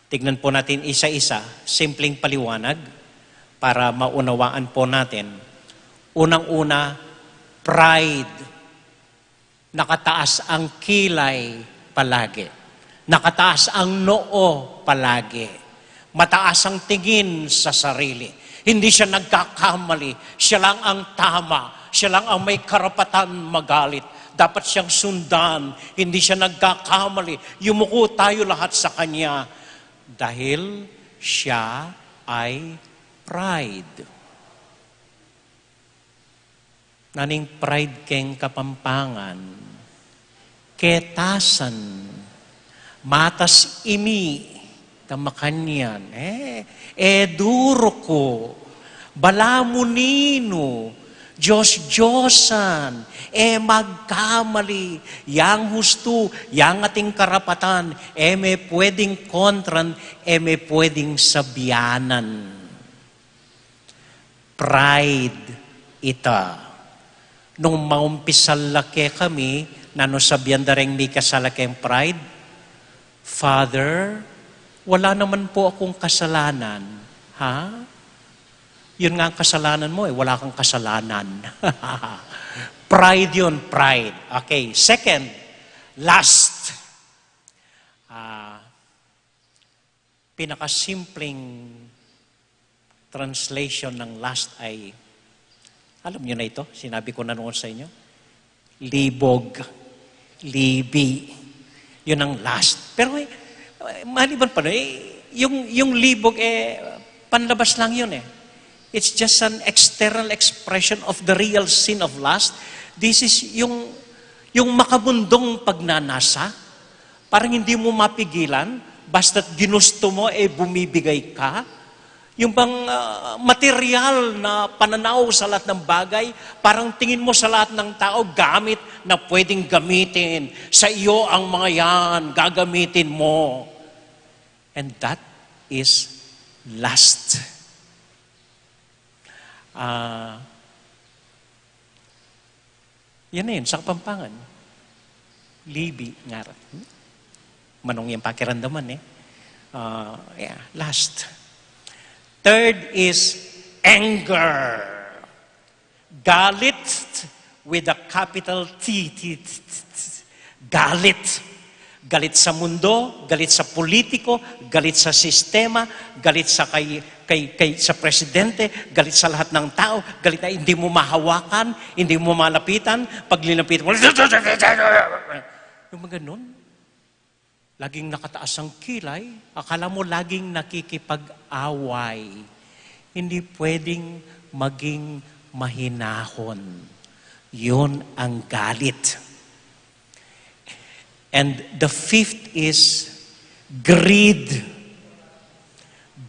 Tignan po natin isa-isa, simpleng paliwanag para maunawaan po natin. Unang-una, pride. Nakataas ang kilay palagi. Nakataas ang noo palagi. Mataas ang tingin sa sarili. Hindi siya nagkakamali. Siya lang ang tama. Siya lang ang may karapatan magalit. Dapat siyang sundan. Hindi siya nagkakamali. Yumuko tayo lahat sa kanya. Dahil siya ay pride. Naning pride keng kapampangan. Ketasan. Matas imi. Tamakanyan. Duro ko. Balamunino. Diyos-Diyosan. Magkamali. Yang husto. Yang ating karapatan. May pwedeng kontran. May pwedeng sabyanan. Pride. Ita. Nung maumpisal laki kami, nanosabyan dareng may kasalakeng pride, Father, wala naman po akong kasalanan. Ha? Yun nga ang kasalanan mo wala kang kasalanan. Pride yun, pride. Okay, second, lust. Pinakasimpleng translation ng lust ay, alam niyo na ito, sinabi ko na noon sa inyo, libog, libi. Yun ang lust. Pero maliban pa yung libog panlabas lang yun It's just an external expression of the real sin of lust. This is yung makabundong pagnanasa. Parang hindi mo mapigilan, basta't ginusto mo bumibigay ka. Yung bang material na pananaw sa lahat ng bagay, parang tingin mo sa lahat ng tao, gamit na pwedeng gamitin. Sa iyo ang mga yan, gagamitin mo. And that is lust. Yan na yun, sa Kapampangan. Libi, ngarap. Manong yung pakiramdaman lust. Third is anger. Galit with a capital T. Galit. Galit sa mundo, galit sa politiko, galit sa sistema, galit sa sa presidente, galit sa lahat ng tao, galit na hindi mo mahawakan, hindi mo malapitan, pag linapitan mo, yung mga ganun. Laging nakataas ang kilay, akala mo laging nakikipag-away. Hindi pwedeng maging mahinahon. Yun ang galit. And the fifth is greed.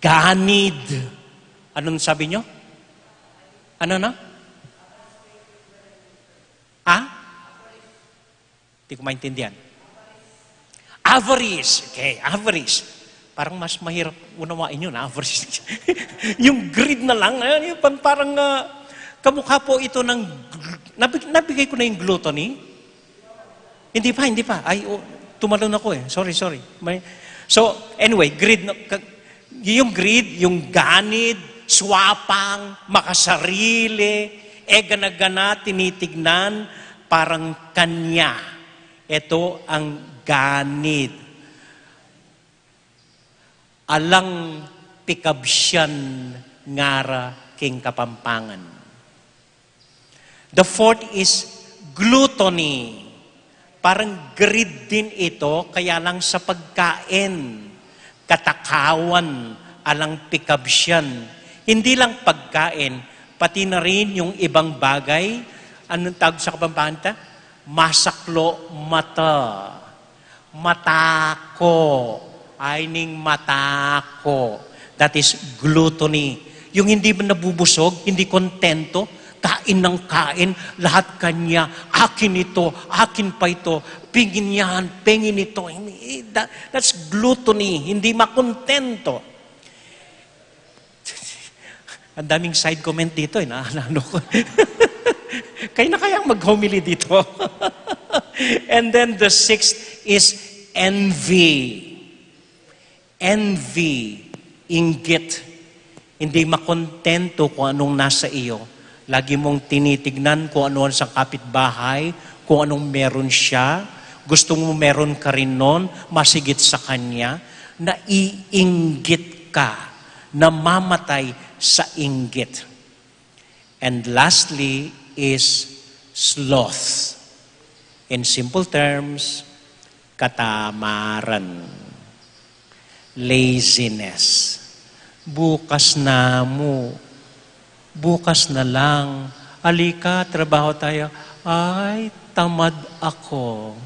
Ganid. Anong sabi nyo? Ano na? Hindi ko maintindihan. Avarice. Okay, avarice. Parang mas mahirap unawain yun, avarice. Yung greed na lang, parang kamukha po ito ng, nabigay ko na yung gluttony. Hindi pa. Ay, tumalon ako Sorry. So, anyway, greed, yung greed, yung ganid, swapang, makasarili, gana-gana, tinitignan, parang kanya. Ito ang ganid. Alang pikabsyan ngara king Kapampangan. The fourth is gluttony. Parang greed din ito, kaya lang sa pagkain, katakawan, alang pikabsyan. Hindi lang pagkain, pati na rin yung ibang bagay. Anong tawag sa Kapampangan? Masaklo mata. Matako. Aining matako. That is gluttony. Yung hindi ba nabubusog, hindi kontento, kain ng kain, lahat kanya, akin ito, akin pa ito, pingin yan, pingin ito. That's gluttony, hindi makontento. Ang daming side comment dito, naalala ko. Kaya na kayang mag-homily dito. And then the sixth is envy. Envy, inggit. Hindi makontento kung anong nasa iyo. Lagi mong tinitignan kung ano sa kapitbahay, kung anong meron siya. Gusto mo meron ka rin nun, masigit sa kanya. Naiinggit ka, namamatay sa inggit. And lastly is sloth. In simple terms, katamaran. Laziness. Bukas na lang. Alika, trabaho tayo. Ay, tamad ako.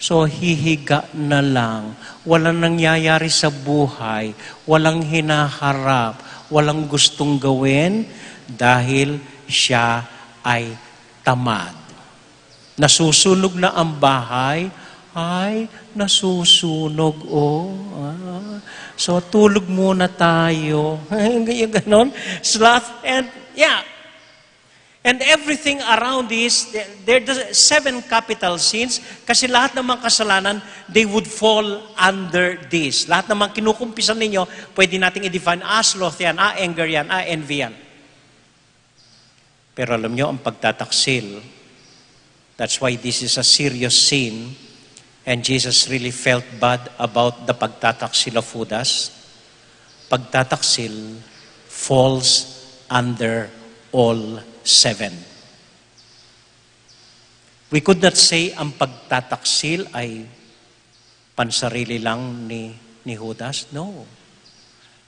So, hihiga na lang. Walang nangyayari sa buhay. Walang hinaharap. Walang gustong gawin dahil siya ay tamad. Nasusunog na ang bahay. Ay, nasusunog, So, tulog muna tayo. Ganon. Sloth and, And everything around this, there are the 7 capital sins, kasi lahat ng mga kasalanan, they would fall under this. Lahat ng mga kinukumpisan ninyo, pwede nating i-define, sloth yan, anger yan, envy yan. Pero alam nyo, ang pagtataksil, that's why this is a serious sin, and Jesus really felt bad about the pagtataksil of Judas. Pagtataksil falls under all 7. We could not say ang pagtataksil ay pansarili lang ni Judas. No.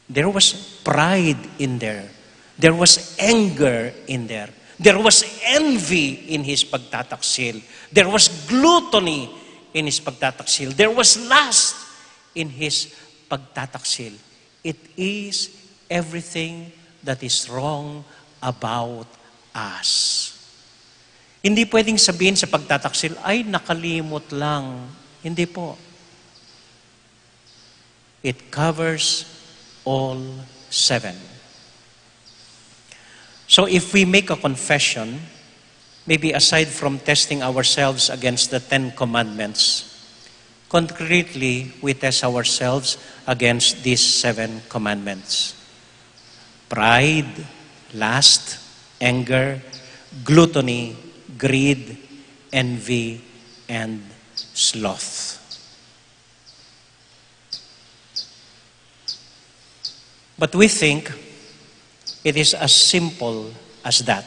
There was pride in there. There was anger in there. There was envy in his pagtataksil. There was gluttony in his pagtataksil. There was lust in his pagtataksil. It is everything that is wrong about us. Hindi pwedeng sabihin sa pagtataksil, ay nakalimot lang. Hindi po. It covers all 7. So if we make a confession, maybe aside from testing ourselves against the 10 commandments, concretely, we test ourselves against these 7 commandments. Pride, lust, anger, gluttony, greed, envy, and sloth. But we think it is as simple as that.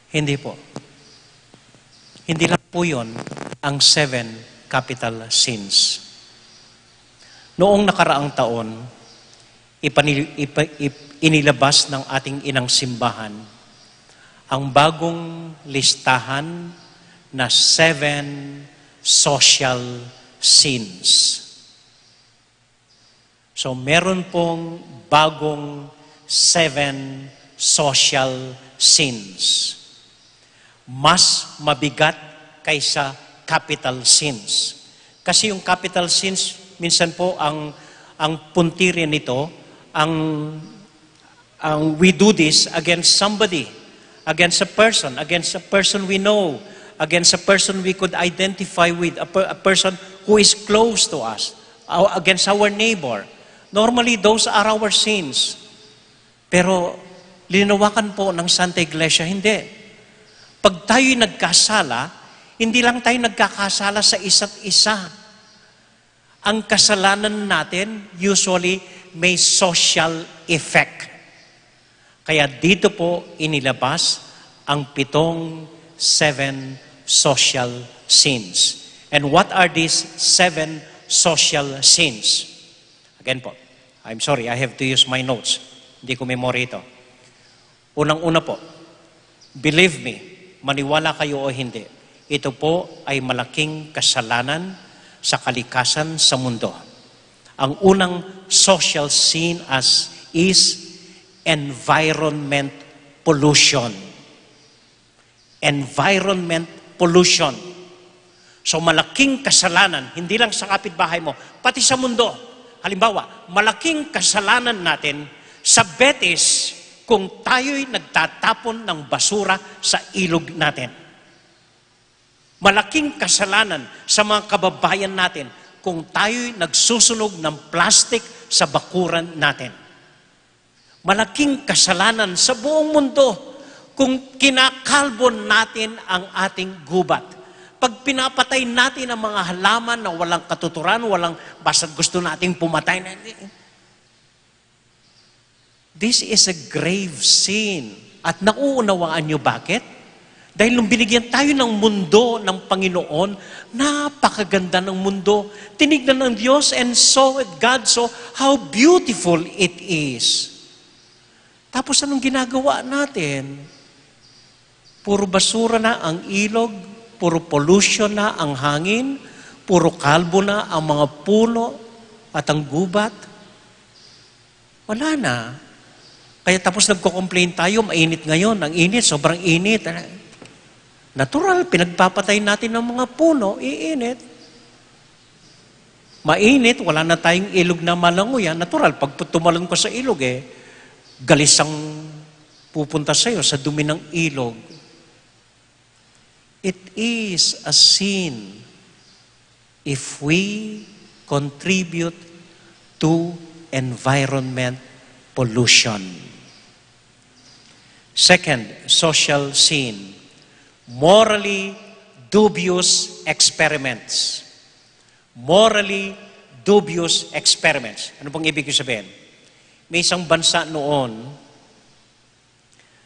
Hindi po. Hindi lang po yun ang 7 capital sins. Noong nakaraang taon, inilabas ng ating inang simbahan ang bagong listahan na 7 social sins. So meron pong bagong 7 social sins. Mas mabigat kaysa capital sins. Kasi yung capital sins, minsan po ang puntirin nito, we do this against somebody, against a person we know, against a person we could identify with, a person who is close to us, against our neighbor. Normally, those are our sins. Pero, linawakan po ng Santa Iglesia, hindi. Pag tayo'y nagkasala, hindi lang tayo nagkakasala sa isa't isa. Ang kasalanan natin, usually, may social effect. Kaya dito po inilabas ang 7 social sins. And what are these 7 social sins? Again po, I'm sorry, I have to use my notes. Hindi ko memory ito. Unang-una po, believe me, maniwala kayo o hindi, ito po ay malaking kasalanan sa kalikasan sa mundo. Ang unang social sin is environment pollution. Environment pollution. So malaking kasalanan, hindi lang sa kapitbahay mo, pati sa mundo. Halimbawa, malaking kasalanan natin sa Betis kung tayo'y nagtatapon ng basura sa ilog natin. Malaking kasalanan sa mga kababayan natin kung tayo'y nagsusunog ng plastic sa bakuran natin. Malaking kasalanan sa buong mundo kung kinakalbon natin ang ating gubat. Pag pinapatay natin ang mga halaman na walang katuturan, basta gusto nating pumatay. This is a grave sin. At nauunawaan nyo bakit? Dahil nung binigyan tayo ng mundo ng Panginoon, napakaganda ng mundo. Tinignan ng Diyos and God saw how beautiful it is. Tapos anong ginagawa natin? Puro basura na ang ilog, puro pollution na ang hangin, puro kalbo na ang mga puno at ang gubat. Wala na. Kaya tapos nagko-complain tayo, mainit ngayon, ang init, sobrang init. Natural, pinagpapatay natin ng mga puno, iinit. Mainit, wala na tayong ilog na malangoyan. Natural, pag tumalon ko sa ilog, galis ang pupunta sa'yo sa dumi ng ilog. It is a sin if we contribute to environment pollution. Second, social sin. Morally dubious experiments. Morally dubious experiments. Ano pong ibig sabihin? May isang bansa noon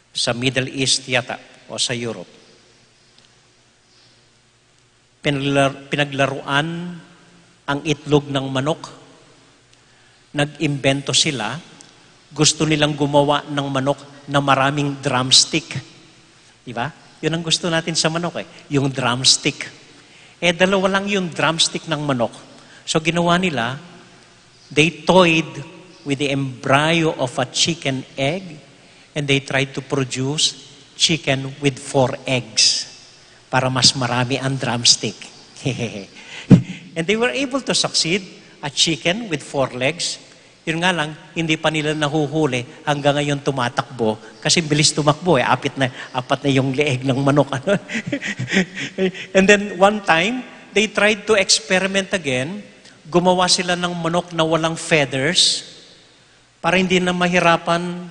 sa Middle East yata o sa Europe. Pinaglaruan ang itlog ng manok. Nag-imbento sila. Gusto nilang gumawa ng manok na maraming drumstick. Diba? Yun ang gusto natin sa manok yung drumstick. Dalawa lang yung drumstick ng manok. So ginawa nila, they toyed with the embryo of a chicken egg, and they tried to produce chicken with 4 eggs para mas marami ang drumstick. And they were able to succeed, a chicken with 4 legs. Yun nga lang, hindi pa nila nahuhuli hanggang ngayon tumatakbo. Kasi bilis tumakbo eh, apat na yung leeg ng manok. And then one time, they tried to experiment again. Gumawa sila ng manok na walang feathers para hindi na mahirapan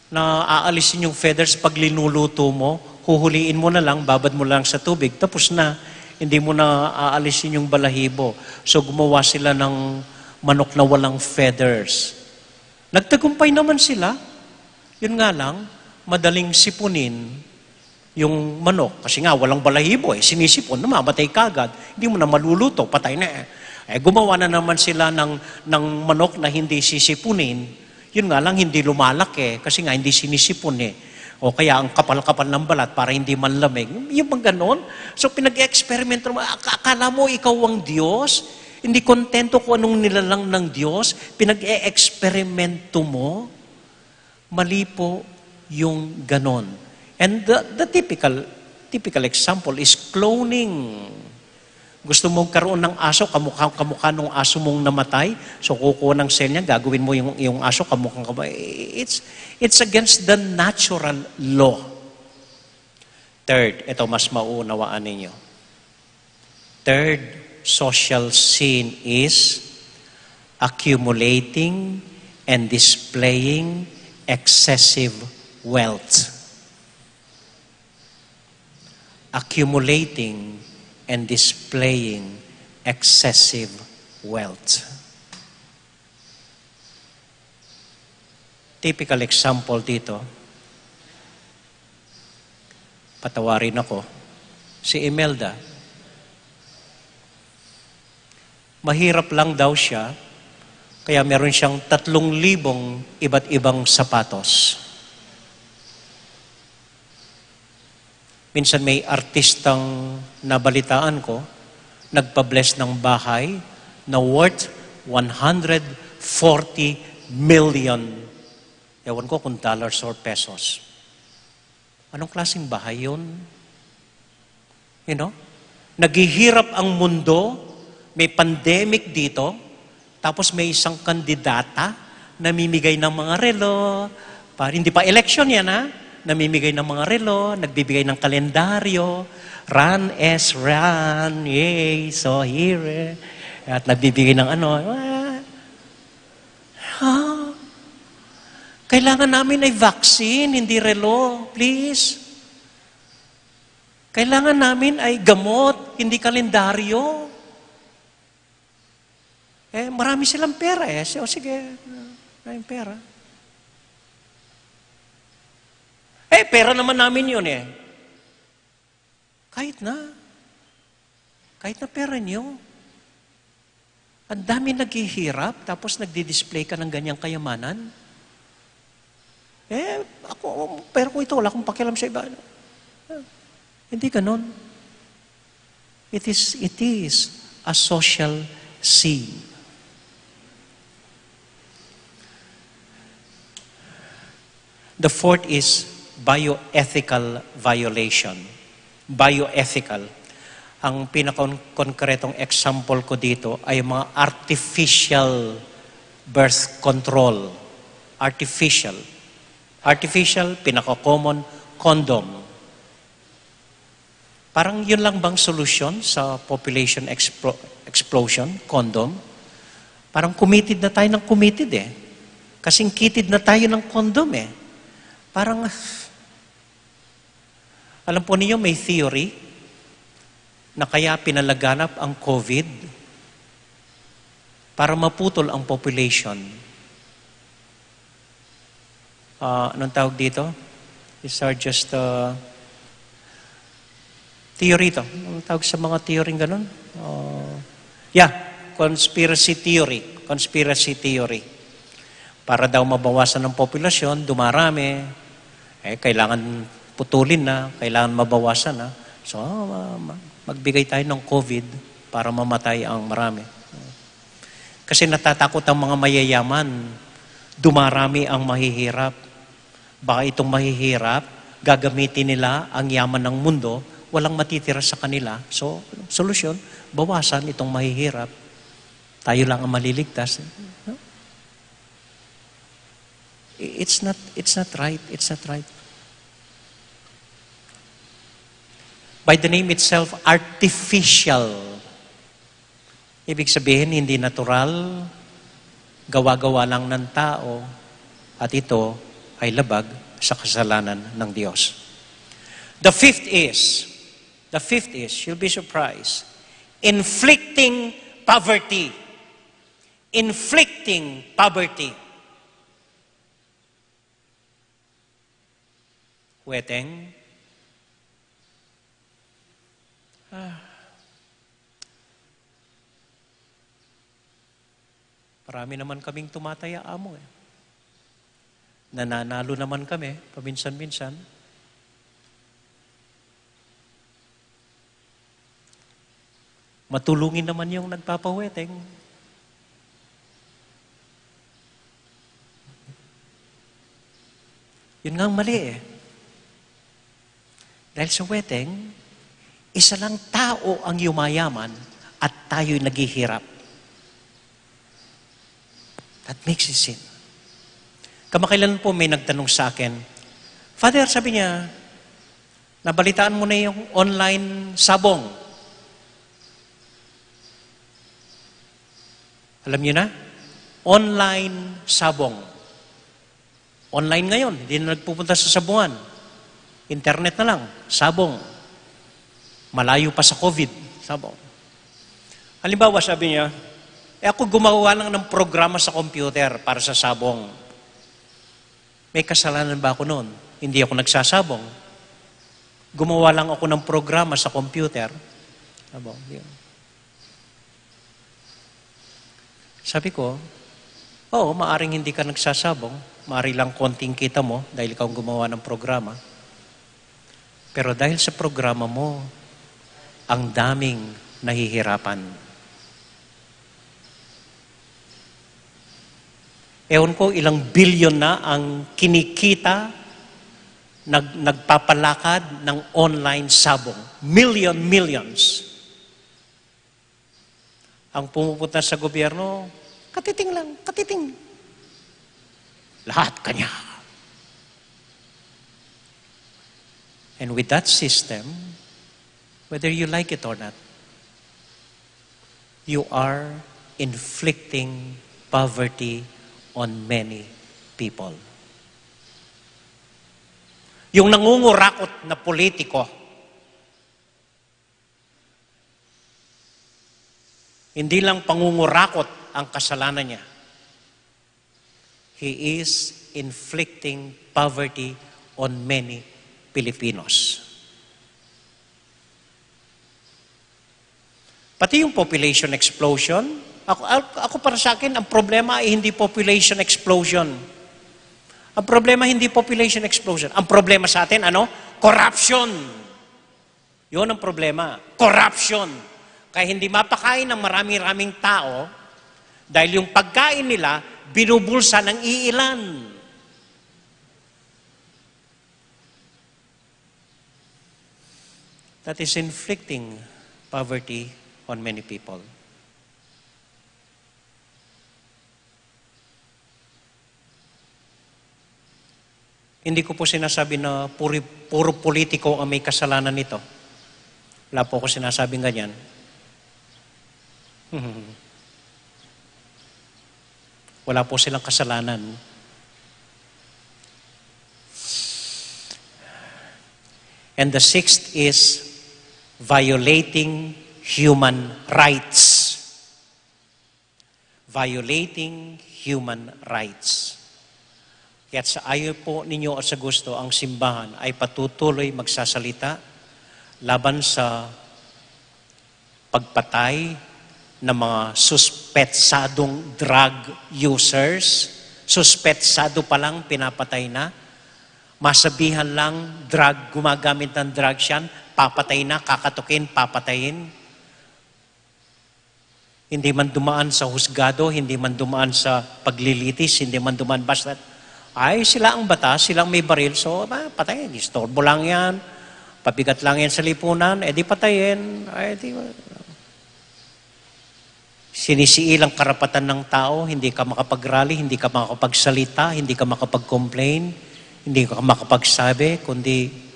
na aalisin yung feathers pag linuluto mo. Huhuliin mo na lang, babad mo lang sa tubig, tapos na. Hindi mo na aalisin yung balahibo. So gumawa sila ng manok na walang feathers. Nagtagumpay naman sila. Yun nga lang, madaling sipunin yung manok. Kasi nga, walang balahibo eh. Sinisipon, namamatay kagad. Hindi mo na maluluto, patay na eh. Gumawa na naman sila ng manok na hindi sisipunin. Yun nga lang, hindi lumalaki. Kasi nga, hindi sinisipon eh. O kaya ang kapal-kapal ng balat para hindi manlamig. Yung mga ganon. So pinag-experiment mo, akala mo ikaw ang Diyos? Hindi kontento kung anong nilalang ng Diyos, pinag-e-eksperimento mo, mali po yung ganon. And the typical example is cloning. Gusto mong karoon ng aso, kamukha nung aso mong namatay, so kukuha ng cell niya, gagawin mo yung aso, kamukhang kamukha. It's against the natural law. Third, ito mas mauunawaan ninyo. Third, social sin is accumulating and displaying excessive wealth. Accumulating and displaying excessive wealth. Typical example dito, patawarin ako, si Imelda. Mahirap lang daw siya, kaya meron siyang 3,000 iba't ibang sapatos. Minsan may artistang nabalitaan ko, nagpa-bless ng bahay na worth 140 million. Ewan ko kung dollars or pesos. Anong klaseng bahay yun? You know? Naghihirap ang mundo, may pandemic dito, tapos may isang kandidata namimigay ng mga relo, hindi pa election yan ha, namimigay ng mga relo, nagbibigay ng kalendaryo, run as run, yay, so here, at nagbibigay ng ano, kailangan namin ay vaccine, hindi relo, please. Kailangan namin ay gamot, hindi kalendaryo. Marami silang pera eh. O sige, maraming pera. Pera naman namin yun eh. Kahit na pera niyo. Ang dami naghihirap, tapos nagdi-display ka ng ganyang kayamanan. Pera ko ito, wala akong pakialam sa iba. Hindi ganon. It is a social sin. The fourth is bioethical violation. Bioethical. Ang pinaka-konkretong example ko dito ay mga artificial birth control. Artificial. Artificial, pinaka-common, condom. Parang yun lang bang solusyon sa population explosion, condom? Parang committed na tayo ng committed eh. Kasing kitid na tayo ng condom eh. Parang, alam po niyo may theory na kaya pinalaganap ang COVID para maputol ang population. Anong tawag dito? These are just theory to. Anong tawag sa mga theory ganun? Conspiracy theory. Conspiracy theory. Para daw mabawasan ng populasyon, dumarami, kailangan putulin na, kailangan mabawasan na. So, magbigay tayo ng COVID para mamatay ang marami. Kasi natatakot ang mga mayayaman Dumarami ang mahihirap. Baka itong mahihirap, gagamitin nila ang yaman ng mundo, walang matitira sa kanila. So, solusyon, bawasan itong mahihirap. Tayo lang ang maliligtas. No? It's not right. It's not right. By the name itself, artificial. Ibig sabihin, hindi natural, gawa-gawa lang ng tao, at ito ay labag sa kasalanan ng Diyos. The fifth is, you'll be surprised, inflicting poverty. Inflicting poverty. Weteng. Marami naman kaming tumataya amo eh. Nananalo naman kami, paminsan-minsan. Matulungin naman yung nagpapaweteng. Yun nga ang mali eh. Dahil sa weteng, isa lang tao ang yumayaman at tayo'y naghihirap. That makes it sin. Kamakailan po may nagtanong sa akin, Father, sabi niya, nabalitaan mo na yung online sabong. Alam niyo na? Online sabong. Online ngayon, hindi na nagpupunta sa sabungan. Internet na lang, sabong. Malayo pa sa COVID, sabong. Halimbawa, sabi niya, ako gumawa lang ng programa sa computer para sa sabong. May kasalanan ba ako noon? Hindi ako nagsasabong. Gumawa lang ako ng programa sa computer. Sabong. Yun. Sabi ko, oo, maaring hindi ka nagsasabong. Maari lang konting kita mo dahil ikaw ang gumawa ng programa. Pero dahil sa programa mo, ang daming nahihirapan. Ewan ko, ilang bilyon na ang kinikita, nagpapalakad ng online sabong. Millions. Ang pumupunta sa gobyerno, katiting lang, katiting. Lahat kanya. And with that system, whether you like it or not, you are inflicting poverty on many people. Yung nangungurakot na politiko, hindi lang pangungurakot ang kasalanan niya. He is inflicting poverty on many Filipinos. Pati yung population explosion, ako para sa akin, ang problema ay hindi population explosion. Ang problema hindi population explosion. Ang problema sa atin, ano? Corruption. Yun ang problema. Corruption. Kaya hindi mapakain ng marami-raming tao dahil yung pagkain nila, binubulsa ng iilan. That is inflicting poverty on many people. Hindi ko po sinasabi na puro politiko ang may kasalanan nito. Wala po ko sinasabing ganyan. Wala po silang kasalanan. And the sixth is violating human rights. Violating human rights. Kaya't sa ayaw po ninyo at sa gusto, ang simbahan ay patutuloy magsasalita laban sa pagpatay ng mga suspetsadong drug users. Suspetsado pa lang, pinapatay na. Masabihan lang, gumagamit ng drugs yan, papatay na, kakatukin, papatayin. Hindi man dumaan sa husgado, hindi man dumaan sa paglilitis, hindi man dumaan basta, ay sila ang batas, silang may baril, so patayin, istorbo lang yan, pabigat lang yan sa lipunan, edi patayin, edi sinisiilang karapatan ng tao, hindi ka makapag-rally, hindi ka makapagsalita, hindi ka makapag-complain, hindi ka makapagsabi, kundi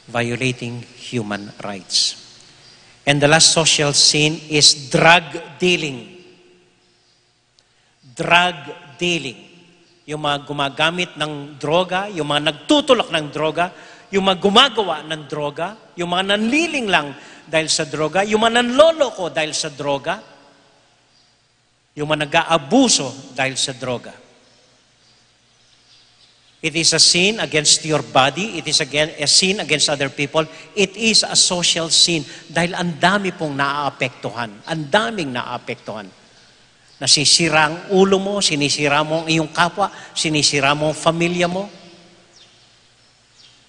violating human rights. And the last social sin is drug dealing. Drug dealing. Yung mga gumagamit ng droga, yung mga nagtutulak ng droga, yung mga gumagawa ng droga, yung mga nanliling lang dahil sa droga, yung mga nanloloko dahil sa droga, yung mga nag-aabuso dahil sa droga. It is a sin against your body. It is again a sin against other people. It is a social sin dahil ang dami pong naaapektuhan. Ang daming naaapektuhan. Nasisira ang ulo mo, sinisira mo ang iyong kapwa, sinisira mo ang pamilya mo.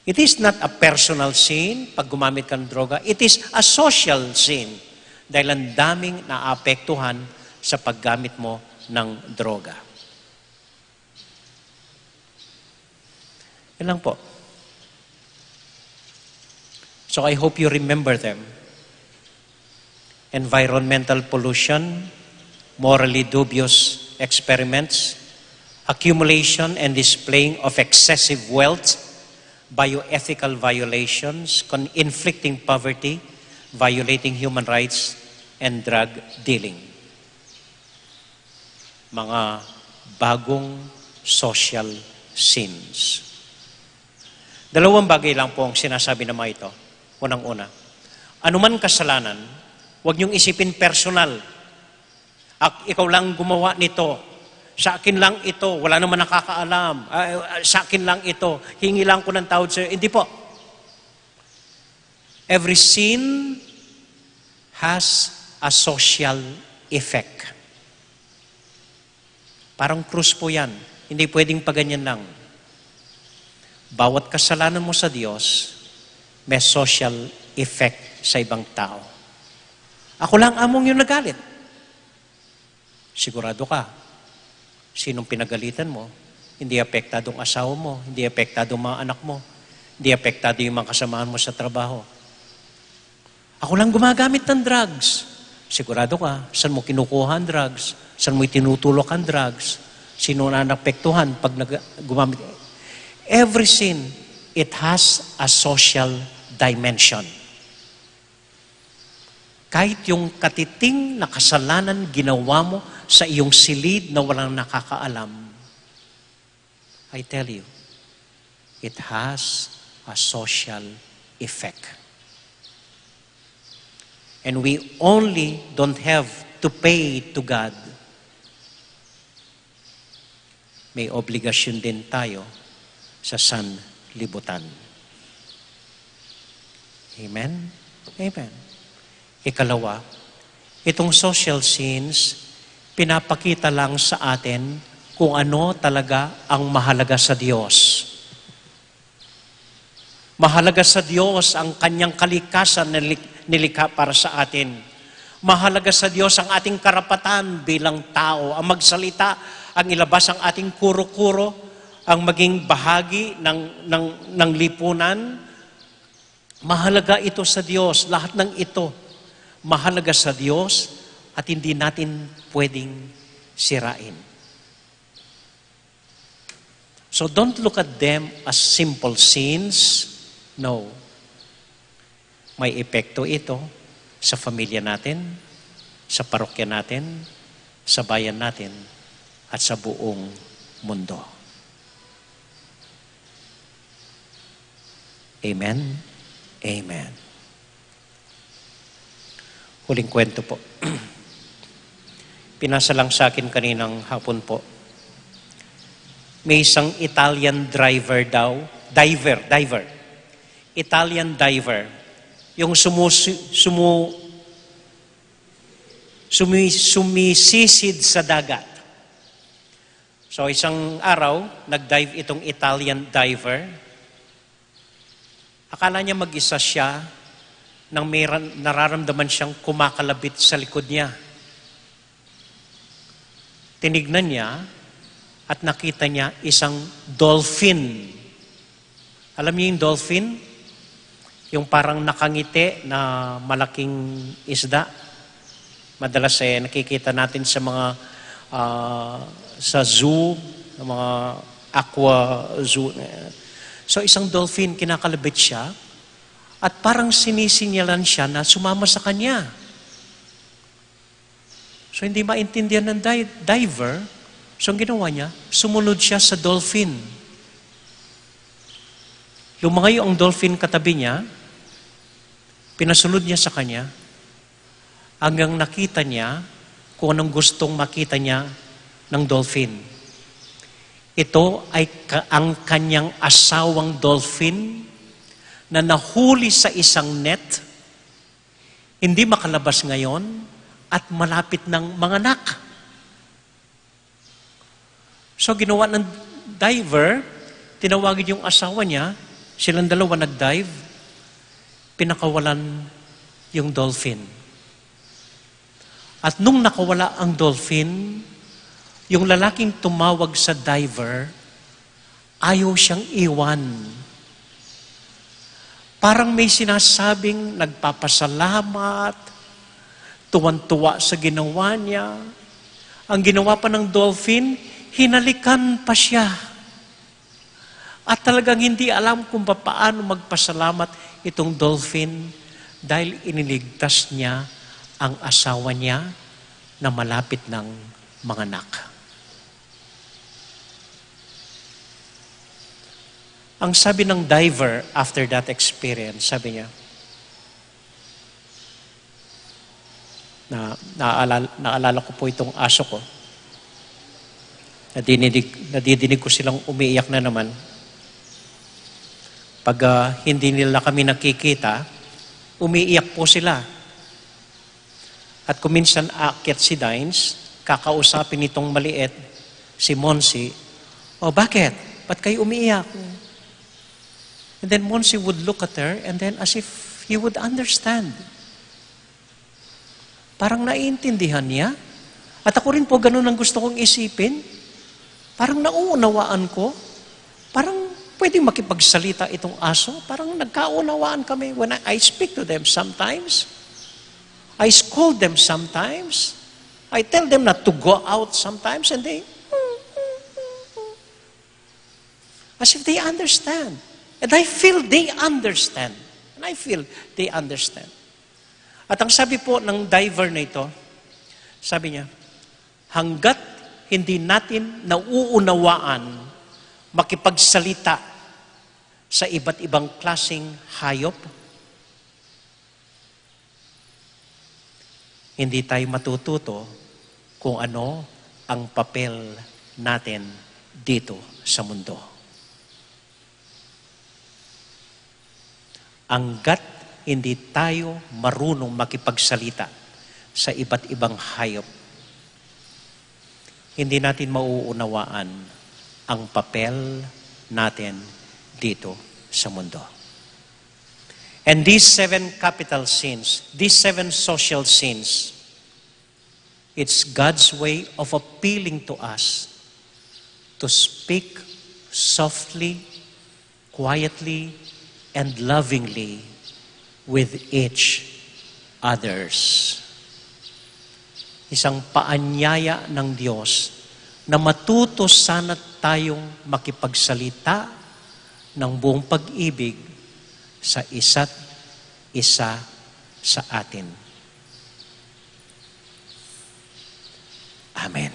It is not a personal sin pag gumamit ka ng droga. It is a social sin dahil ang daming naaapektuhan sa paggamit mo ng droga. Yan lang po. So I hope you remember them. Environmental pollution, morally dubious experiments, accumulation and displaying of excessive wealth, bioethical violations, inflicting poverty, violating human rights, and drug dealing. Mga bagong social sins. Dalawang bagay lang po ang sinasabi ng mga ito. Unang-una, anuman kasalanan, huwag niyong isipin personal. Ikaw lang gumawa nito. Sa akin lang ito. Wala naman nakakaalam. Sa akin lang ito. Hingi lang ko ng tawad sa'yo. Hindi po. Every sin has a social effect. Parang krus po yan. Hindi pwedeng paganyan lang. Bawat kasalanan mo sa Diyos, may social effect sa ibang tao. Ako lang among yung nagalit. Sigurado ka, sinong pinagalitan mo, hindi apektado ang asawa mo, hindi apektado ang mga anak mo, hindi apektado yung mga kasamahan mo sa trabaho. Ako lang gumagamit ng drugs. Sigurado ka, saan mo kinukuha ang drugs? Saan mo itinutulok ang drugs? Sino na napektuhan pag gumamit? Every sin, it has a social dimension. Kahit yung katiting na kasalanan ginawa mo sa iyong silid na walang nakakaalam, I tell you, it has a social effect. And we only don't have to pay to God. May obligasyon din tayo sa sanlibutan. Amen? Amen. Ikalawa, itong social sins, pinapakita lang sa atin kung ano talaga ang mahalaga sa Diyos. Mahalaga sa Diyos ang kanyang kalikasan na nilikha para sa atin. Mahalaga sa Diyos ang ating karapatan bilang tao, ang magsalita, ang ilabas ang ating kuro-kuro, ang maging bahagi ng lipunan. Mahalaga ito sa Diyos. Lahat ng ito, mahalaga sa Diyos at hindi natin pwedeng sirain. So don't look at them as simple sins. No. May epekto ito sa pamilya natin, sa parokya natin, sa bayan natin, at sa buong mundo. Amen? Amen. Huling kwento po. Pinasa lang sa akin kaninang hapon po. May isang Italian diver. Italian diver. Yung sumisisid sa dagat. So isang araw, nag-dive itong Italian diver. Akala niya mag-isa siya nang may nararamdaman siyang kumakalabit sa likod niya. Tinignan niya at nakita niya isang dolphin. Alam niyo yung dolphin? Yung parang nakangiti na malaking isda. Madalas nakikita natin sa mga sa zoo, mga aqua zoo. So isang dolphin, kinakalabit siya at parang sinisinyalan siya na sumama sa kanya. So hindi maintindihan ng diver. So ang ginawa niya, sumunod siya sa dolphin. Lumangayo ang dolphin katabi niya, pinasunod niya sa kanya, hanggang nakita niya kung anong gustong makita niya ng dolphin. Ito ay ang kanyang asawang dolphin na nahuli sa isang net, hindi makalabas ngayon, at malapit ng manganak. So ginawa ng diver, tinawagin yung asawa niya, silang dalawa nag-dive, pinakawalan yung dolphin. At nung nakawala ang dolphin, yung lalaking tumawag sa diver, ayaw siyang iwan. Parang may sinasabing nagpapasalamat, tuwan-tuwa sa ginawa niya. Ang ginawa pa ng dolphin, hinalikan pa siya. At talagang hindi alam kung paano magpasalamat itong dolphin dahil iniligtas niya ang asawa niya na malapit ng manganak. Ang sabi ng diver after that experience, sabi niya, naalala ko po itong aso ko. Nadidinig ko silang umiiyak na naman. Pag hindi nila kami nakikita, umiiyak po sila. At kuminsan aakyat si Dines, kakausapin itong maliit, si Monsi, bakit? Ba't kayo umiiyak? And then Monsi would look at her and then as if he would understand. Parang naiintindihan niya. At ako rin po ganun ang gusto kong isipin. Parang nauunawaan ko. Parang pwedeng makipagsalita itong aso. Parang nagkaunawaan kami. When I speak to them sometimes, I scold them sometimes, I tell them not to go out sometimes, and they, as if they understand. And I feel they understand. And I feel they understand. At ang sabi po ng diver na ito, sabi niya, hanggat hindi natin nauunawaan makipagsalita sa iba't ibang klaseng hayop, hindi tayo matututo kung ano ang papel natin dito sa mundo. Hanggat hindi tayo marunong makipagsalita sa iba't ibang hayop, hindi natin mauunawaan ang papel natin dito sa mundo. And these 7 capital sins, these 7 social sins, it's God's way of appealing to us to speak softly, quietly, and lovingly with each others. Isang paanyaya ng Diyos na matuto sana tayong makipagsalita ng buong pag-ibig sa isa't isa sa atin. Amen.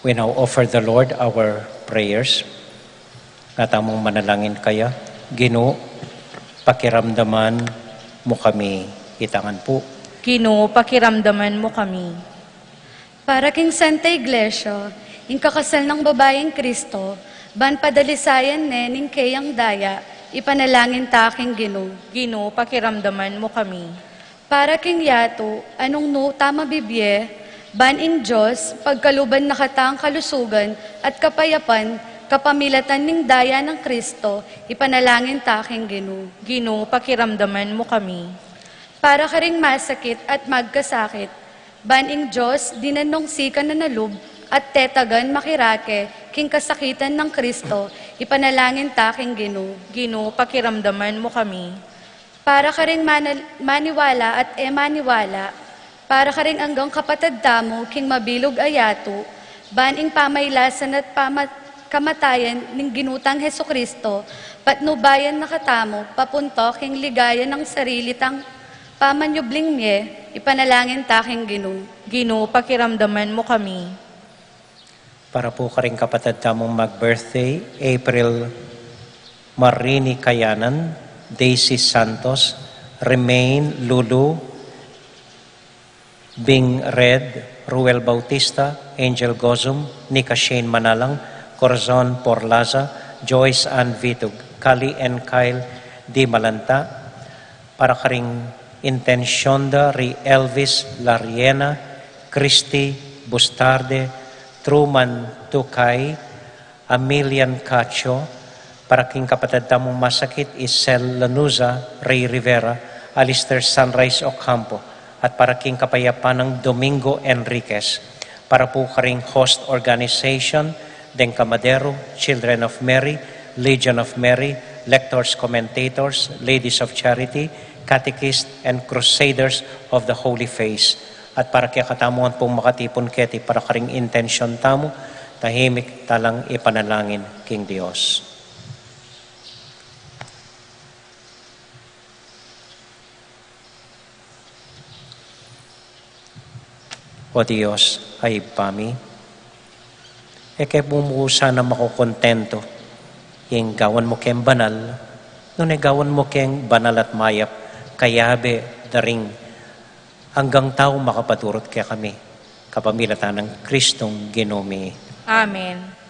We now offer the Lord our prayers. Natamang manalangin kaya, Ginoo, pakiramdaman mo kami, itangan po. Ginoo, pakiramdaman mo kami. Para king Santa Iglesia, yung kakasal ng babaeng Kristo, Ban padalisayan nening kayang daya, ipanalangin taking Ginoo. Ginoo, pakiramdaman mo kami. Para king yato, anong no tama bibye, ban in Diyos, pagkaluban nakataang kalusugan at kapayapan, kapamilatan ning daya ng Kristo, ipanalangin taking Ginoo. Ginoo, pakiramdaman mo kami. Para ka ring masakit at magkasakit, ban in Diyos, dinanong sika na nalub, at tetagan makirake, king kasakitan ng Kristo, ipanalangin taking Ginoo. Ginoo, pakiramdaman mo kami. Para ka ring maniwala at emaniwala, para ka ring anggang kapatid damo, king mabilog ayato, baning pamaylasan at kamatayan ning ginutang Heso Kristo, patnubayan nakatamo, papunto king ligaya ng sarili tang pamanyubling niye, ipanalangin taking Ginoo. Ginoo, pakiramdaman mo kami. Para po ka rin kapatid tamong mag-birthday, April Marini Kayanan, Daisy Santos, Remain Lulu, Bing Red, Ruel Bautista, Angel Gozum, Nika Shane Manalang, Corazon Porlaza, Joyce Ann Vitug, Kali and Kyle Di Malanta, para ka rin Intentionda Ri Elvis Lariena, Christy Bustarde, Truman Tukay, Amelian Cacho, para king kapatid tamong masakit, Isel Lanuza, Ray Rivera, Alistair Sunrise Ocampo, at para king kapayapan ng Domingo Enriquez, para po karing host organization, Denka Madero, Children of Mary, Legion of Mary, Lectors, Commentators, Ladies of Charity, Catechists, and Crusaders of the Holy Face. At para kaya katamuan pong makatipon keti para karing intensyon tamo, tahimik talang ipanalangin king Dios. O Diyos, ay pami, eke bumusa na makukontento, yung gawan mo ken banal, nung gawan mo ken banal at mayap, kayabe daring hanggang tao makapaturot kaya kami, kapamilatan ng Kristong Ginoo. Amen.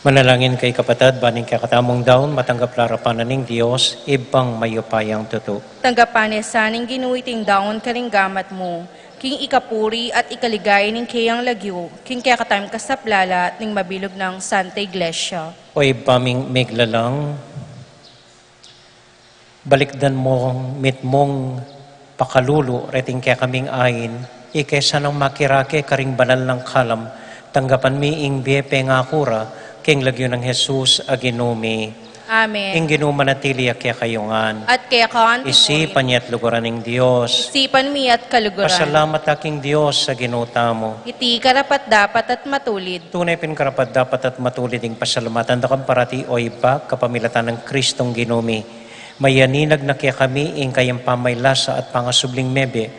Manalangin kay kapatid, baning kakatamong daon, matanggap larapan ng Diyos, ibang mayupayang tuto. Tanggapan saning ginuiting daon karing gamat mo. king ikapuri at ikaligay ning kayang lagyo, king kaya katayam kasaplala at ning mabilog ng Santa Iglesia. Oy paming miglalang, balikdan mo mitmong pakalulu reting kaya kaming ayin, ikesa ng makirake karing banal ng kalam, tanggapan mi ing biepe nga kura, king lagyo ng Jesus aginumi. Amen. Ing ginumanatili kaya kayungan. At kaya kaan Isipan niya at lugaran ng Diyos. isipan mi at kaluguran. Pasalamat aking Diyos sa ginuta mo. Iti karapat dapat at matulid. Tunay pinkarapat dapat at matulid ing pasalamatan da kang parati o iba kapamilatan ng Kristong ginumi. Mayaninag na kaya kami ing kayang pamaylasa at pangasubling mebe.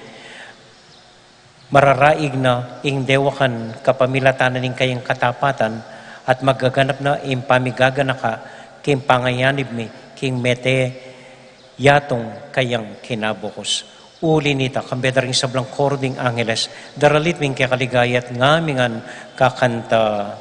Mararaig na ing dewakan kapamilatanan ing kayang katapatan at magaganap na ing pamigagana ka king pangayanib mi, king mete yatong kayang kinabukos. Uli nita, kambeda rin sablang kording angeles, daralit ming kaya kaligayat ngamingan kakanta.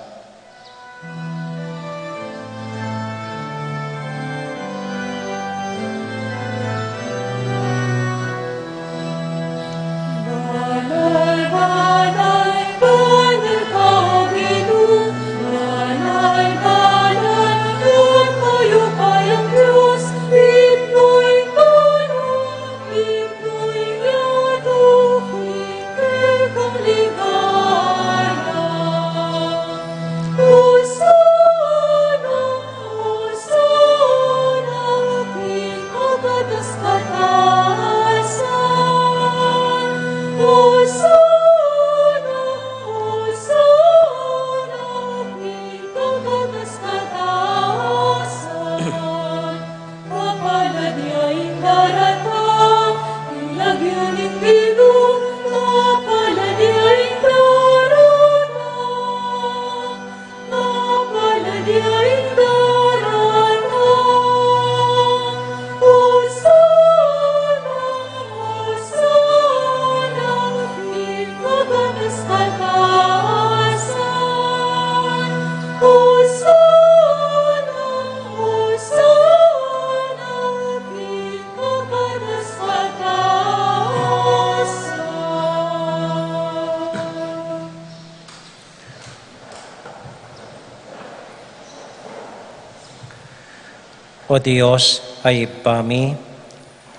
O Diyos ay pami,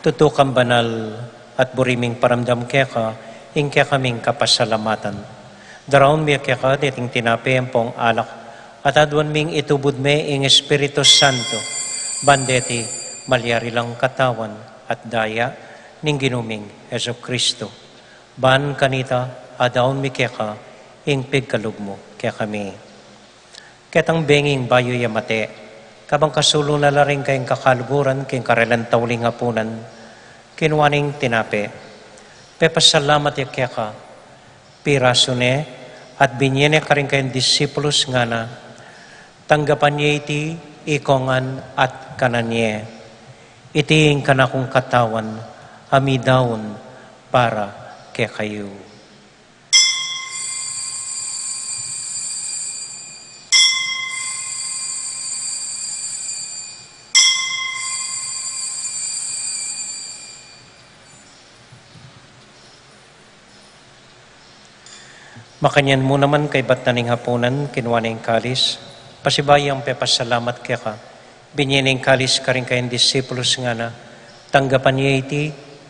tutukang banal at buriming paramdam keka, ing keka kaming kapasalamatan. Daraon mi keka diting tinapempong alak, at adwan ming itubod me ing Espiritu Santo, bandeti malyari lang katawan at daya ning ginuming Yesu Kristo. Ban kanita adaon mi keka ing pigkalugmo kaya kami. Ketang benging bayo yamate, kabang kasulo na laring kayong kakaluguran, kayong karelan tawling hapunan, kinuwaning tinape. Pepasalamat ya kaya ka, piraso ne, at binyene ka rin kayong disipulos nga na, tanggapan niya iti, ikongan at kananye. Itiing ka na kong katawan, amidawon para kaya kayo. Makanyan mo naman kay Batnaning hapunan, kinuwaning kalis, pasibayang pepasalamat kaya ka, binyaning kalis ka rin kayong disipulos nga na, tanggapan niya iti,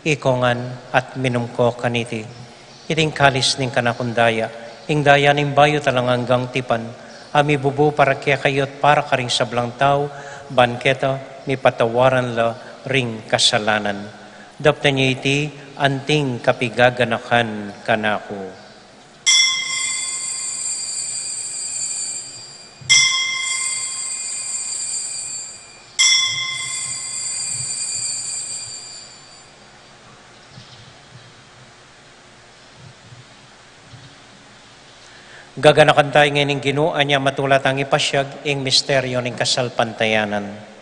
ikongan at minumko kaniti. Iting kalis ning kanakundaya, ing daya ning bayo talang hanggang tipan, ami bubu para kaya kayot para ka ring sablang tao, banketa, mi patawaran la ring kasalanan. Dapta niya iti, anting kapigaganakan kanako. Gaganakan tayo ngayon ng Ginoo niya matulat ang ipasyag ing misteryo ng kasalpantayanan.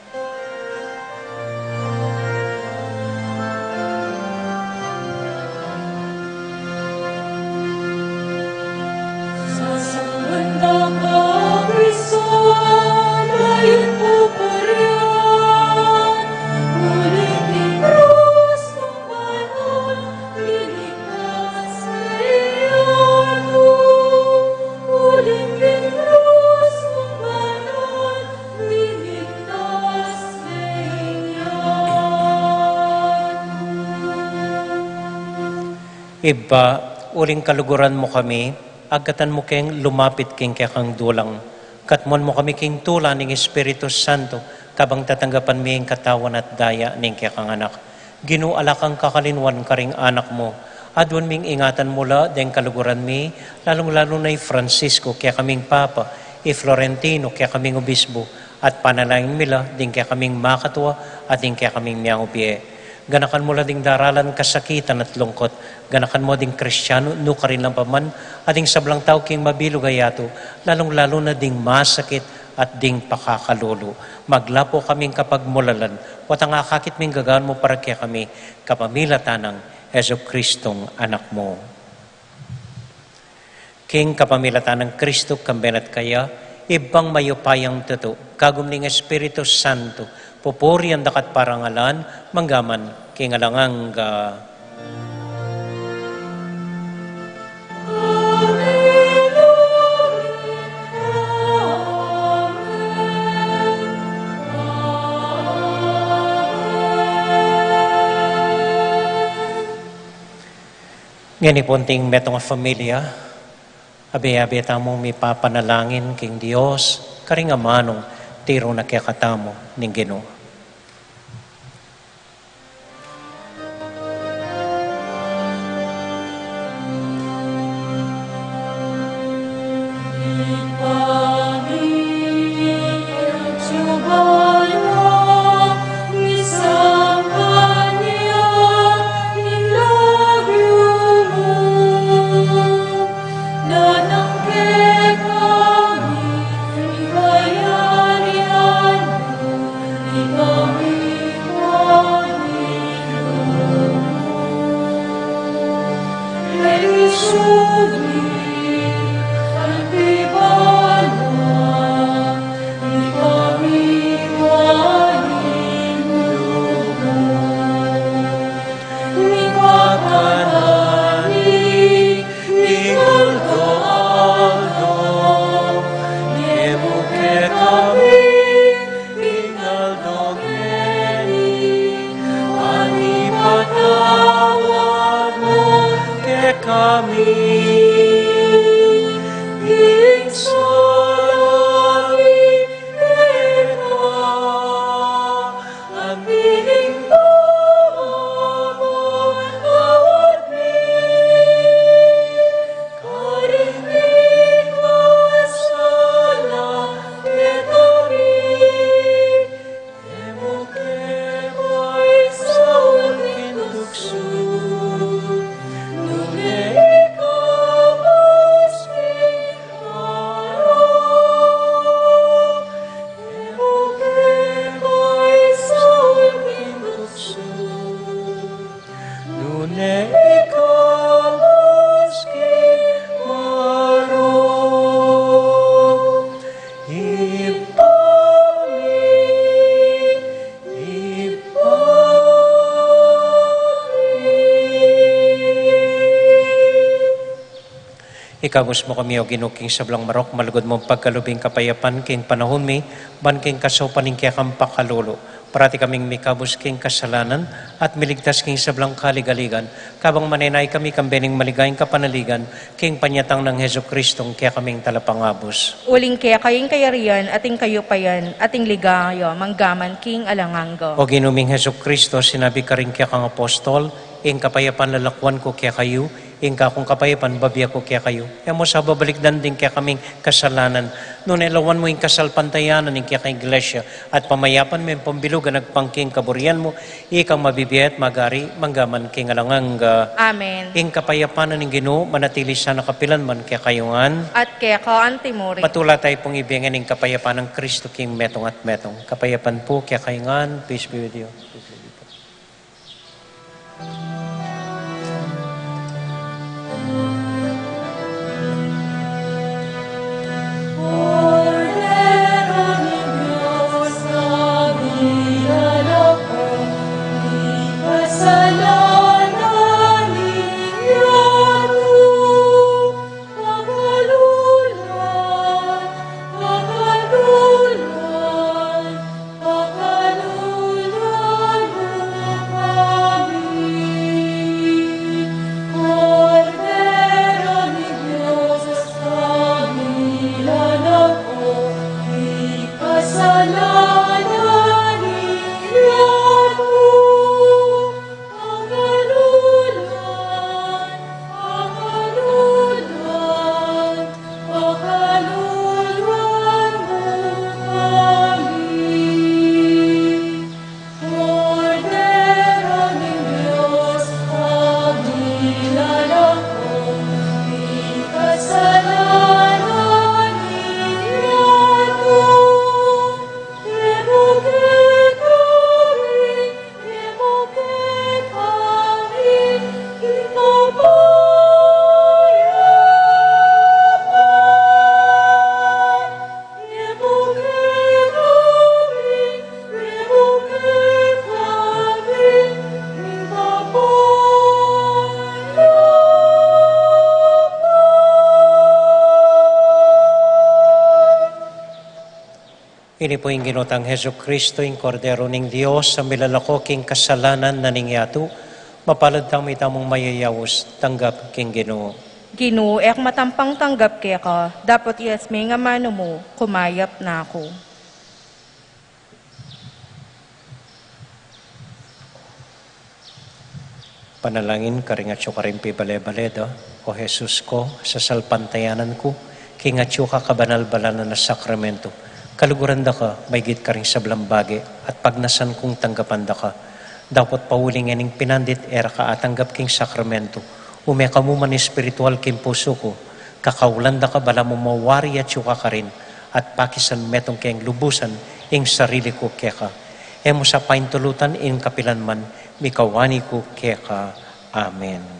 Iba, uling kaluguran mo kami, agatan mo keng lumapit king kang dulang. Katmon mo kami king tula ng Espiritu Santo, kabang tatanggapan mi ang katawan at daya ning kang anak. Ginuala kang kakalinwan karing anak mo. Adwan ming ingatan mula deng kaluguran mi, lalong-lalo na Francisco, kaya kaming Papa, Florentino, kaya kaming Obispo, at panalangin mila, ding kaya kaming makatwa, at ding kaya kaming miyang ubie. Ganakan mo ding daralan kasakitan at lungkot. Ganakan mo ding Kristyano, no ka rin lang paman, at ding sablang tao king mabilog ayato, lalong-lalo na ding masakit at ding pakakalulu. Maglapo kaming kapag mulalan, watang akakit ming gagaan mo para kaya kami, kapamila tanang Heso Kristong anak mo. King kapamilatan ng Kristo kambenat kaya, ibang mayupayang tuto, kagum ning Espiritu Santo, pupuri ang dakat parangalan, manggaman, king alangang Ngani metong familia, abi-abi tamong may papanalangin king Dios, karing amanong tiro na kaya katamo ning Ginoo. Ikabos mo kami o ginuking sablang marok, malugod mong pagkalubing kapayapan, king panahon mi, ban king kasopaning kaya kang pakalolo. Parati kaming mikabos king kasalanan at miligtas king sablang kaligaligan. Kabang manenay kami kambening maligayang kapanaligan, king panyatang ng Heso Kristong kaya kaming talapangabos. Uling kaya kayong kayarian, ating kayo payan, ating ligayo, manggaman king alanganggo. O ginuming Heso Kristo, sinabi ka rin kaya kang apostol, ing kapayapan lalakwan ko kaya kayo, ingka kung kapayapan, babiya ko kaya kayo. Kaya mo sa babalikdan din kaya kaming kasalanan. Noon elawan mo yung kasalpantayanan ng kaya kang iglesia at pamayapan mo yung pambilugan nagpangking kaburian mo, ikang mabibiyat magari, manggaman king alangang Amen. ing kapayapanan ng Ginoo, manatili sa nakapilan man kaya kayungan. At kaya ka antimuri. Patula tayo pong ibigin ng kapayapan ng Kristo king metong at metong. Kapayapan po kaya kayungan. Peace be with you. Pakalulan, pakalulan, Ini po yung ginotang Heso Kristo, yung kordero ng Diyos, sa milalako king kasalanan na ningyatu, mapalad tang may tamong mayayawos, tanggap king Ginoo. Ginoo, ek matampang tanggap kaya ka, dapat yes may nga mano mo, kumayap na ako. Panalangin karingatyo karimpi bale-baledo, o Jesus ko, sa salpantayanan ko, kingatyo ka kabanal-balanan na sakramento, kaluguran da ka, maygit ka rin sa blambage, at pagnasan kong tanggapan da ka, dapat pauling yaning pinandit era ka atanggap king sakramento, umeka mo man espiritual king puso ko, kakaulan da ka bala mo mawari at yuka ka rin, at pakisan metong keng lubusan, ing sarili ko keka. Emo sa paintulutan ing kapilan man, mikawani ko keka. Amen.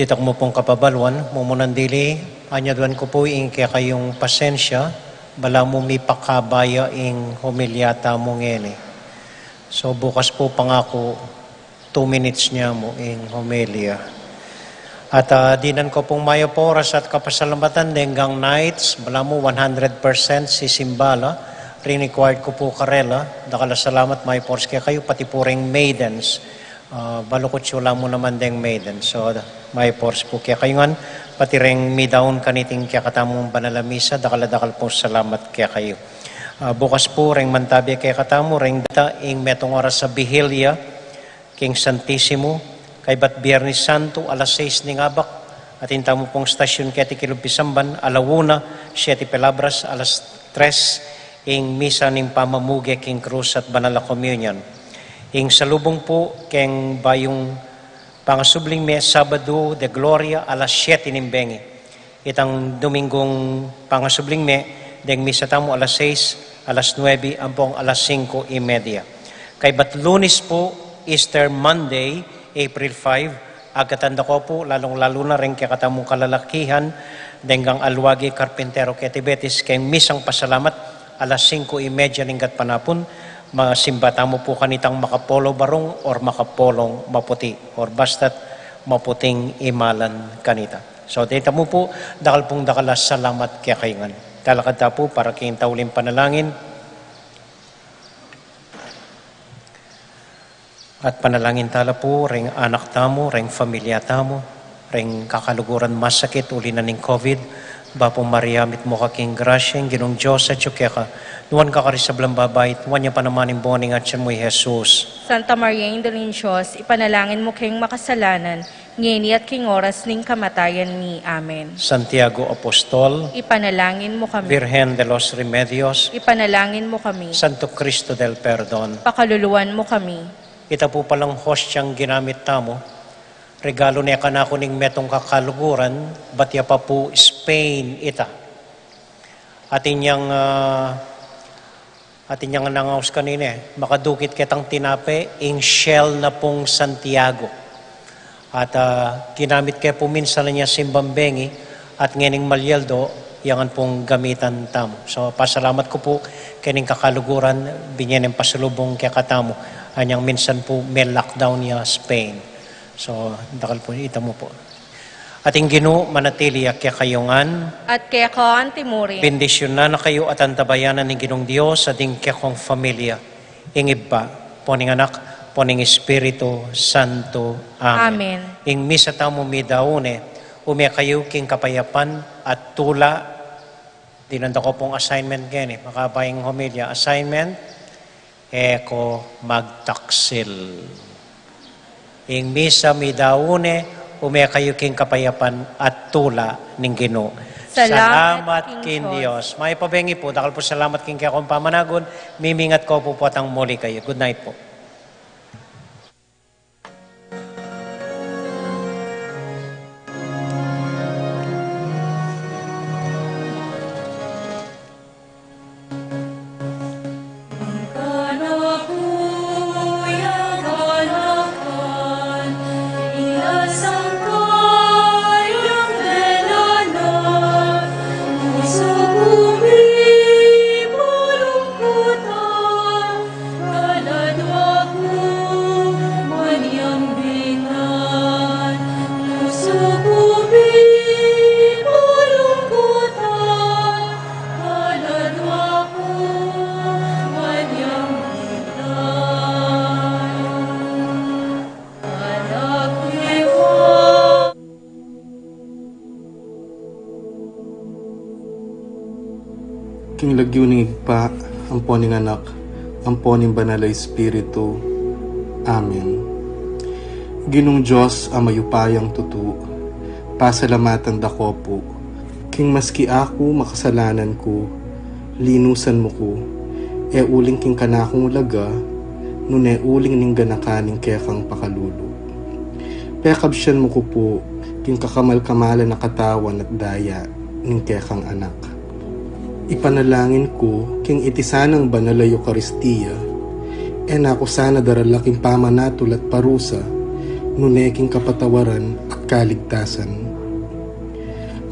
dito mo pong kapabalwan, mumunandili, anyaduan ko po ing kaya kayong pasensya, bala mo mi pakabaya ing humilyata mo ngeni. So bukas po pangako 2 minutes niya mo ing humilya. At dinan ko pong mayo po oras at kapasalamatan denggang nights, bala mo 100% si Simbala, required ko po karela, dakala salamat may pors kaya kayo, pati po ring maidens. Balukot sila mo naman deng maiden. So, may pors po kaya kayo nga, pati ring midaon kaniting kaya katamong banalamisa, dakal po salamat kaya kayo. Bukas po, ring mantabi kaya katamo, ring data, ing metong oras sa Vigilia, King Santissimo, kay bat Biyernes Santo, alas 6 ni ngabak, at intamo pong stasyon kaya Tikilubisamban, alauna, 7 Pelabras, alas 3, ing misa ning pamamuge King Cruz at Banala Communion. Ing salubong po, keng bayong pangasubling mes Sabado de Gloria, alas 7 nimbengi. Itang Domingong pangasubling me, deng misa tamo alas 6, alas 9, ampong alas 5:30. Kay bat Lunes po, Easter Monday, April 5, agatanda ko po, lalong-lalo na rin kaya katamong kalalakihan, denggang Alwagi Carpintero kay Tibetis, kay misang pasalamat, alas 5:30 ninggat panapon, masimbata mo po kanitang makapolo barong or makapolong maputi or basta't maputing imalan kanita. So dito mo po, dakal pong dakalas salamat kaya kaingan. Talakad ta po para kayong tauling panalangin. At panalangin tala po, ring anak tamo, ring familia tamo, ring kakaluguran masakit uli na ning COVID. Bapo Mariamit mo kaking grasya, ginong Diyos at yung ka. Nuwan ka karisablang babait, nuwan niya pa naman yung boning at siya mo'y Jesus. Santa Maria, Indolin Diyos, ipanalangin mo kayong makasalanan, ngeni at king oras ning kamatayan ni. Amen. Santiago Apostol, Ipanalangin mo kami. Virgen de los Remedios, Ipanalangin mo kami. Santo Cristo del Perdon. Pakaluluwan mo kami. Ita po palang hostyang ginamit tamo, regalo niya ka na kuning metong kakaluguran, batya pa po Spain ita. Atin niyang nangaus kanina, makadukit kitang tinape, ing shell na pong Santiago. At ginamit kaya po minsan na niya simbambengi, at ngening Malyaldo, yangan pong gamitan tamo. So pasalamat ko po, kining kakaluguran, binyanin pasalubong kaya katamo. Anyang minsan po may lockdown niya Spain. So, dakal po, ita mo po. Ating Ginoo, manatili kaya kayongan. At kaya ko antimurin. Bendisyon na kayo at antabayanan ng Ginong Diyos sa ding kaya kong familia. Ingibba, poning anak, poning Espiritu Santo. Amen. Ing misa tamo midaone, umya kayo king kapayapan at tula. Dinanda ko pong assignment gani, makabayang homilya. Assignment, eko magtaksil. Ing misa midaune, umya kayo king kapayapan at tula ning Ginoo. Salamat king Dios. May pabengi po, dakal po salamat king kaya kong pamanagon, mimingat ko po potang muli kayo. Good night po. King lagyo ning igpa, amponing anak, amponing banal Espiritu. Amen. Ginong Diyos ang mayupayang tutu, pasalamatan dako po. King maski ako makasalanan ko, linusan mo ko, uling king kanakong laga, nune uling ning ganakaning kaya kang pakalulu. Pekabsyan mo ko po, king kakamal-kamalan na katawan at daya, ning kaya kang anak. Ipanalangin ko, king itisanang banal na Eucharistia, nako sana daralaking pamanatol at parusa, nuneking kapatawaran at kaligtasan.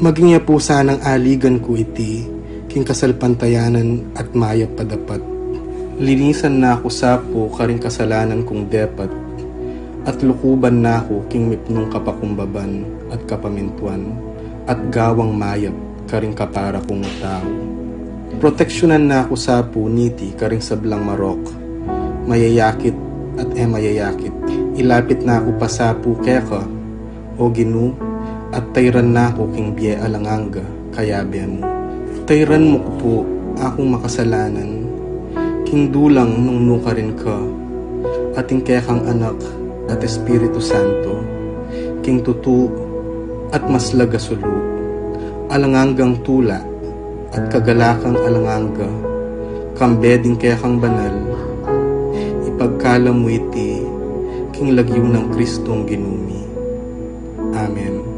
Maging po sanang aligan ko iti, king kasalpantayanan at maya padapat. Linisan na ako sapo karing kasalanan kong depat, at lukuban na ako king mipnong kapakumbaban at kapamintuan, at gawang mayap karing kapara kong tao. Proteksyonan na ako sapo niti karing sablang marok, mayayakit at mayayakit. Ilapit na ako pasapo keka, o Ginu, at tayran na ako king biye alanganga, kayabe mo. Tayran mo ko po akong makasalanan, king dulang nung nuka rin ka, ating kekang anak at Espiritu Santo, king tutu at maslaga sulu, alanganggang tula at kagalakang alanganga, kambeding kekang banal, ipagkala mo iti, king lagyo ng Kristong ginumi. Amen.